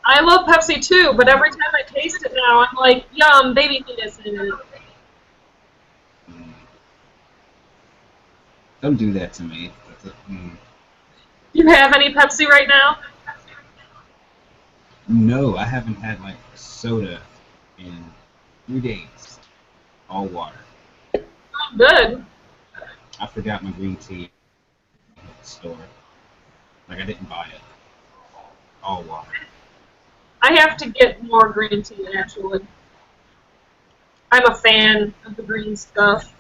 I love Pepsi too, but every time I taste it now, I'm like, yum, baby penis in it. Mm. Don't do that to me. Do you have any Pepsi right now? No, I haven't had like soda in 3 days. All water. Oh, good. I forgot my green tea at the store. Like I didn't buy it. All water. I have to get more green tea, actually. I'm a fan of the green stuff.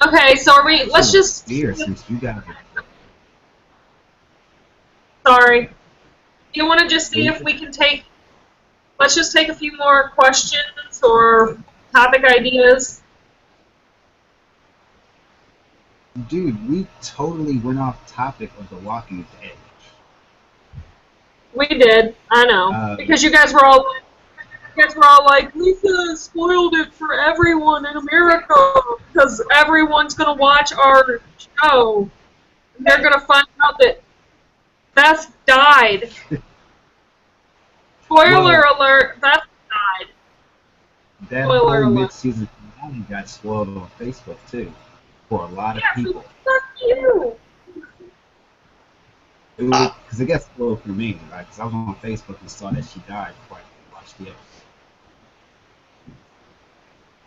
Okay, so let's just... Beer, since you got it. Sorry. Do you want to just see if we can take... Let's just take a few more questions or topic ideas. Dude, we totally went off topic of The Walking Dead. We did, I know. Because you guys were all like, Lisa spoiled it for everyone in America because everyone's going to watch our show. And they're going to find out that Beth died. Spoiler alert, Beth died. That Spoiler whole alert. mid-season finale got spoiled on Facebook, too. For a lot of people. Fuck you. Because it got spoiled for me, right? Because I was on Facebook and saw that she died before I watched the episode.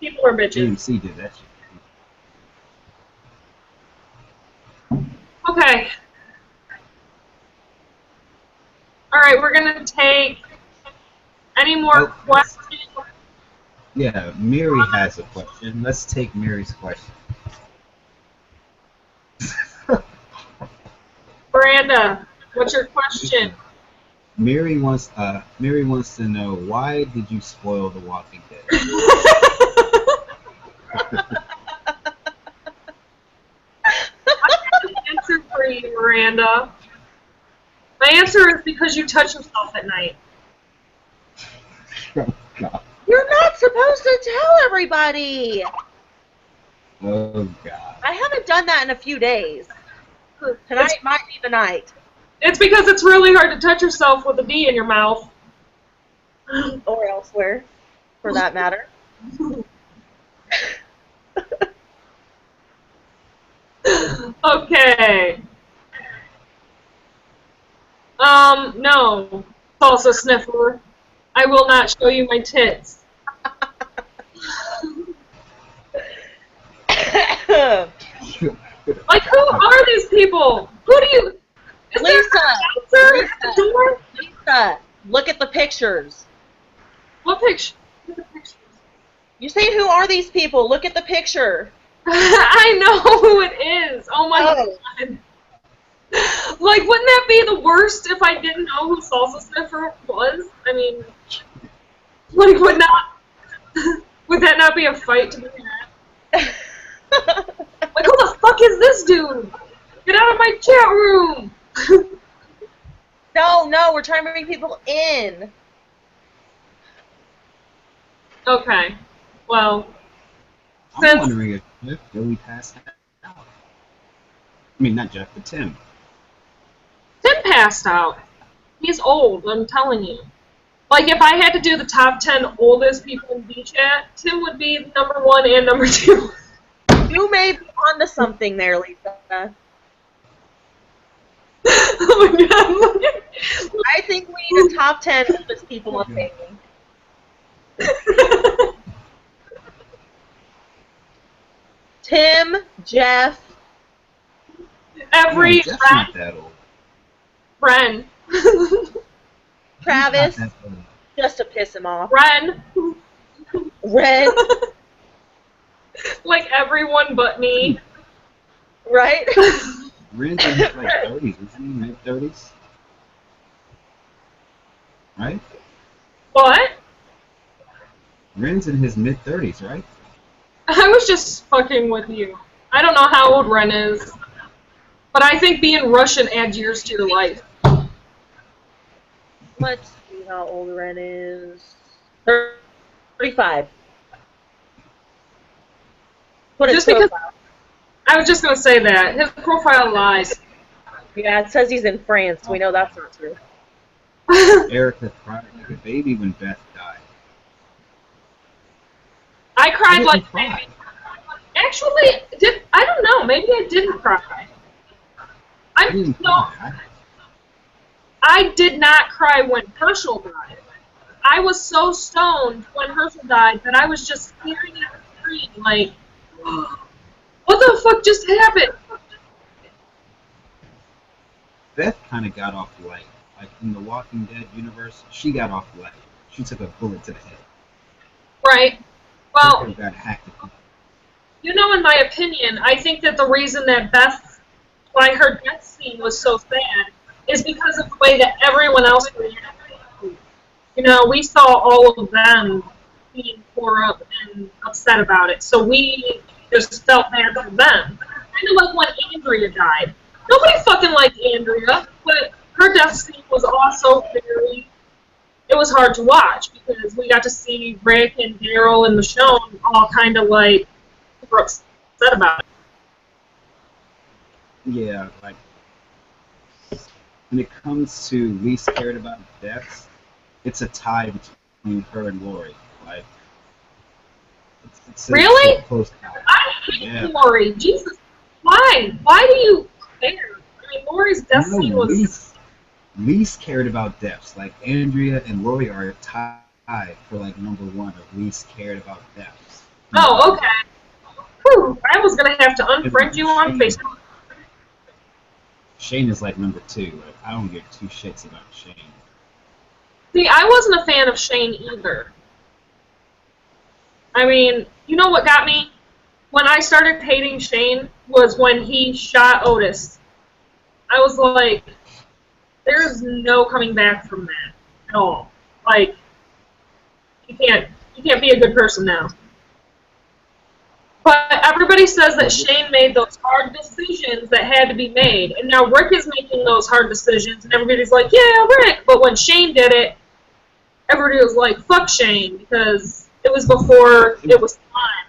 People are bitches. AMC did that shit. Okay. Alright, we're going to take any more questions. Yeah, Mary has a question. Let's take Mary's question. Miranda, what's your question? Mary wants to know, why did you spoil The Walking Dead? I have an answer for you, Miranda. My answer is because you touch yourself at night. Oh, God. You're not supposed to tell everybody. Oh, God. I haven't done that in a few days. Tonight might be the night. It's because it's really hard to touch yourself with a D in your mouth. Or elsewhere, for that matter. Okay. No. Salsa sniffer. I will not show you my tits. Like, who are these people? Who do you... Is there Lisa, an announcer at the door? Lisa, look at the pictures. What picture? What are the pictures? You say, who are these people? Look at the picture. I know who it is. Oh my God. Like, wouldn't that be the worst if I didn't know who Salsa Sniffer was? I mean, like, would that not be a fight to be had? Like, who the fuck is this dude? Get out of my chat room! No, we're trying to bring people in. Okay. Well, I'm wondering if Jeff really passed out. I mean, not Jeff, but Tim. Tim passed out. He's old, I'm telling you. Like, if I had to do the top 10 oldest people in V-Chat, Tim would be number 1 and number 2. You may be onto something there, Lisa. Oh my God. I think we need a top 10 oldest people on family. Tim, Jeff, Every Jeff's not that old. Ren. Travis, Not that old. just to piss him off. Ren. Red, Like everyone but me. right? Ren's in his like 30s, isn't he? Mid-30s? Right? What? Ren's in his mid-30s, right? I was just fucking with you. I don't know how old Ren is. But I think being Russian adds years to your life. Let's see how old Ren is. 35. Put his Just because- profile. I was just gonna say that. His profile lies. Yeah, it says he's in France. We know that's not true. Erica cried like a baby when Beth died. I I cried didn't like a cry. baby. Actually, I don't know. Maybe I didn't cry. I didn't No, cry. I did not cry when Herschel died. I was so stoned when Herschel died that I was just staring at the screen like, what the fuck just happened? Beth kind of got off light. Like in the Walking Dead universe, she got off light. She took a bullet to the head. Right. Well, Herschel got hacked. you know, in my opinion, I think that the reason that why her death scene was so sad, is because of the way that everyone else reacted. You know, we saw all of them being tore up and upset about it, so we just felt bad for them. Kind of like when Andrea died. Nobody fucking liked Andrea, but her death scene was also it was hard to watch because we got to see Rick and Daryl and Michonne all kind of like super upset about it. Yeah, like when it comes to least cared about deaths, it's a tie between her and Lori. Like, it's Really? a close tie. I hate Yeah. Lori. Jesus, why? Why do you care? I mean, Lori's death No, scene was. least cared about deaths. Like Andrea and Lori are tied for like number one of least cared about deaths. Oh, okay. Whew, I was gonna have to unfriend you on Facebook. Shane is like number two. Like, I don't give two shits about Shane. See, I wasn't a fan of Shane either. I mean, you know what got me? When I started hating Shane was when he shot Otis. I was like, there's no coming back from that at all. Like, you can't be a good person now. But everybody says that Shane made those hard decisions that had to be made, and now Rick is making those hard decisions, and everybody's like, yeah, Rick. But when Shane did it, everybody was like, fuck Shane, because it was before it was time.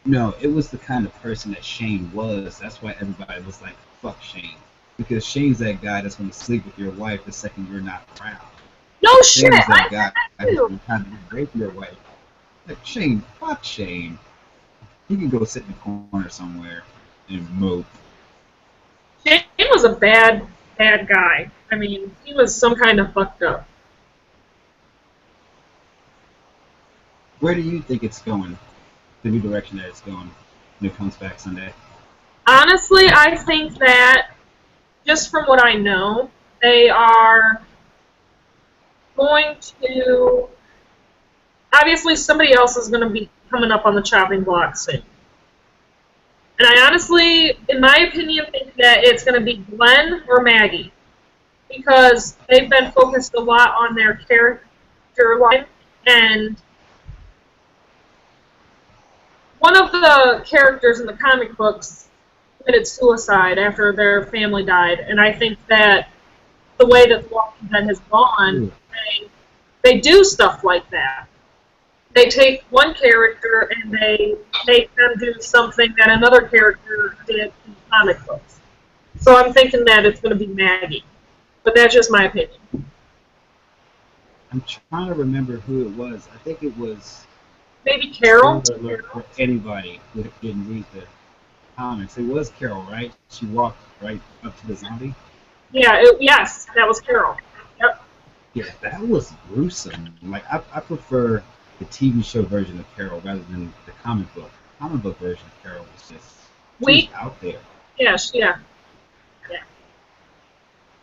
No, it was the kind of person that Shane was. That's why everybody was like, fuck Shane. Because Shane's that guy that's going to sleep with your wife the second you're not around. No shit, Shane's that I guy said that's that trying to rape your wife. Like, Shane, fuck Shane. He can go sit in the corner somewhere and mope. Shane was a bad guy. I mean, he was some kind of fucked up. Where do you think it's going? The new direction that it's going when it comes back Sunday? Honestly, I think that, just from what I know, they are going to... Obviously, somebody else is going to be coming up on the chopping block soon. And I honestly, in my opinion, think that it's going to be Glenn or Maggie. Because they've been focused a lot on their character line, and one of the characters in the comic books committed suicide after their family died, and I think that the way that The Walking Dead has gone, they do stuff like that. They take one character and they make them do something that another character did in the comic books. So I'm thinking that it's going to be Maggie. But that's just my opinion. I'm trying to remember who it was. I think it was... Maybe Carol? Spoiler alert for anybody who didn't read the comics. It was Carol, right? She walked right up to the zombie. Yeah, yes, that was Carol. Yep. Yeah, that was gruesome. Like, I prefer the TV show version of Carol rather than the comic book. The comic book version of Carol was just she was out there. Yes, yeah.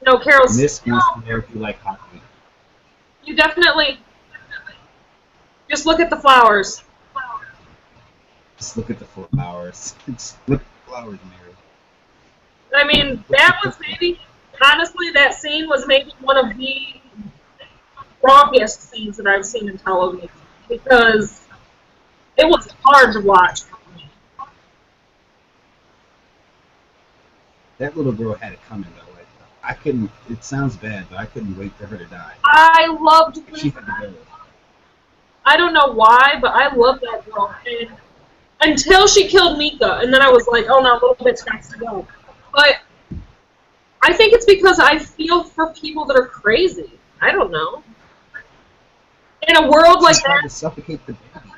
No, Carol's... Miss wants to know if you like hockey. You definitely... Just look at the flowers. Just look at the flowers. Just look at the flowers, Mary. I mean, that was maybe... Honestly, that scene was maybe one of the strongest scenes that I've seen in television. Because it was hard to watch for me. That little girl had it coming, though. Like, I couldn't... It sounds bad, but I couldn't wait for her to die. I loved She had to go. I don't know why, but I loved that girl. And until she killed Mika, and then I was like, oh no, little bitch got to go. But I think it's because I feel for people that are crazy. I don't know. In a world like She's trying that, to suffocate the baby.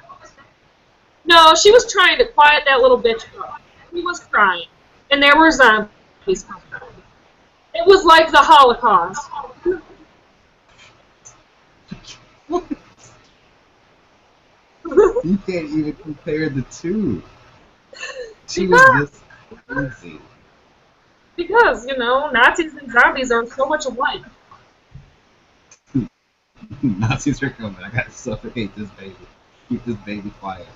no, she was trying to quiet that little bitch up. She was crying, and there were zombies coming out. It was like the Holocaust. You can't even compare the two. She was just crazy. Because, you know, Nazis and zombies are so much alike. Nazis are coming. I gotta suffocate this baby. Keep this baby quiet.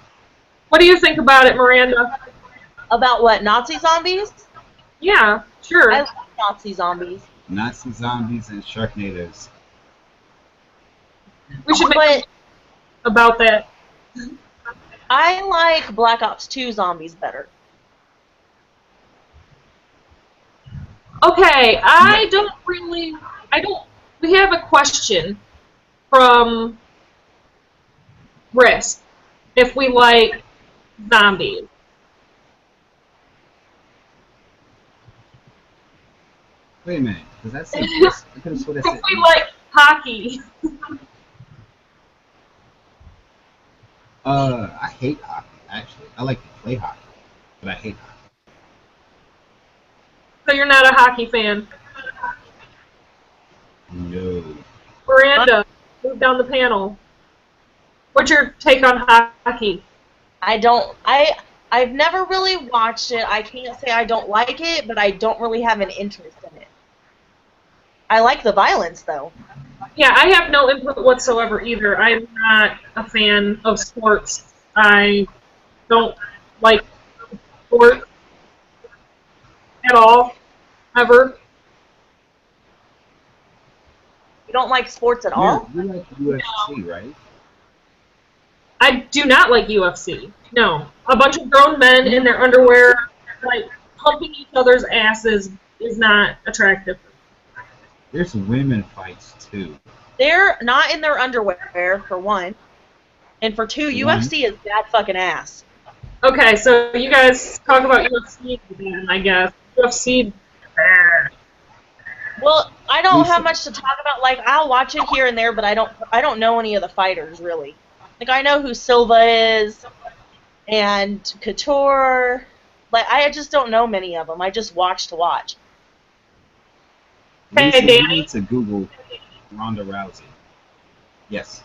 What do you think about it, Miranda? About what? Nazi zombies? Yeah, sure. I love Nazi zombies. Nazi zombies and Sharknadoes. We should make But about that. I like Black Ops 2 zombies better. Okay, we have a question from Risk. If we like zombies. Wait a minute. Does that say this? I could have sworn that If said we like hockey. I hate hockey, actually. I like to play hockey, but I hate hockey. So you're not a hockey fan. No. Miranda, move down the panel. What's your take on hockey? I've never really watched it. I can't say I don't like it, but I don't really have an interest in it. I like the violence, though. Yeah, I have no input whatsoever either. I'm not a fan of sports. I don't like sports at all, ever. You don't like sports at all? You like UFC, right? I do not like UFC. No. A bunch of grown men in their underwear, like, pumping each other's asses is not attractive. There's women fights, too. They're not in their underwear, for one. And for two, UFC is that fucking ass. Okay, so you guys talk about UFC then, I guess. UFC. Well, I don't have much to talk about. Like, I'll watch it here and there, but I don't know any of the fighters, really. Like, I know who Silva is and Couture. Like, I just don't know many of them. I just watch to watch. Hey, Lisa, you Danny. need to Google Ronda Rousey. Yes.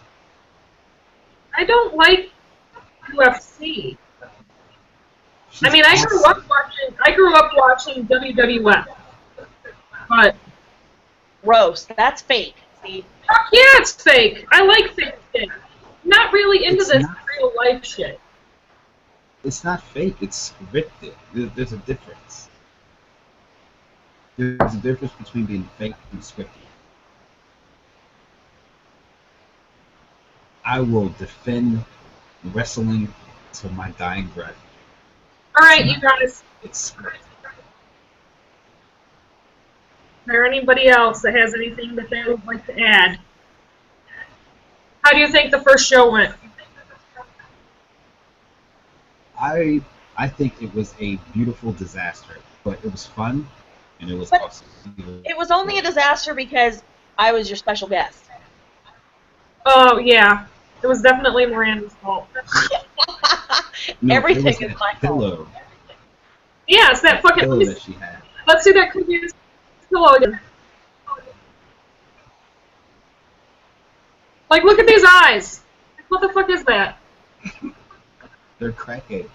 I don't like UFC. She's I mean, I grew up watching WWF. But Gross. That's fake. See? yeah, it's fake. I like fake shit. I'm not really into It's this not. real life shit. It's not fake, it's scripted. There's a difference. There's a difference between being fake and scripted. I will defend wrestling to my dying breath. Alright, you guys. It's scripted. Is there anybody else that has anything that they would like to add? How do you think the first show went? I think it was a beautiful disaster, but it was fun and it was But awesome. it was only a disaster because I was your special guest. Oh, yeah. It was definitely Miranda's fault. No, Everything it was is that my fault. pillow. Yeah, it's that fucking... Pillow that she had. Let's see that creepy pillow again. Like, look at these eyes. What the fuck is that? They're crackheads.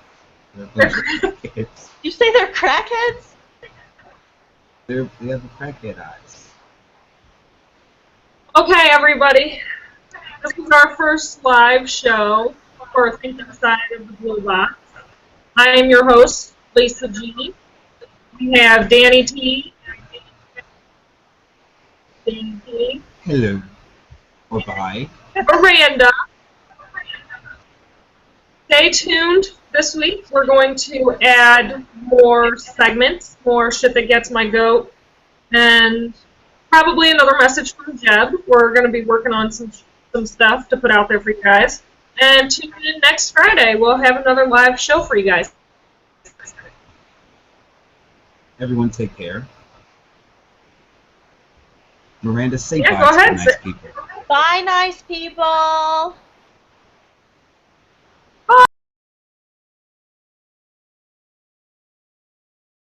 They're a bunch of crackheads. You say they're crackheads? They have the crackhead eyes. Okay, everybody. This is our first live show for Think Inside of the Blue Box. I am your host, Lisa G. We have Danny T. Danny T. Hello. Or bye. Miranda. Stay tuned. This week we're going to add more segments, more shit that gets my goat, and probably another message from Jeb. We're going to be working on some stuff to put out there for you guys. And tune in next Friday. We'll have another live show for you guys. Everyone take care. Miranda, say Yeah, bye go to ahead, nice say- people. Bye, nice people.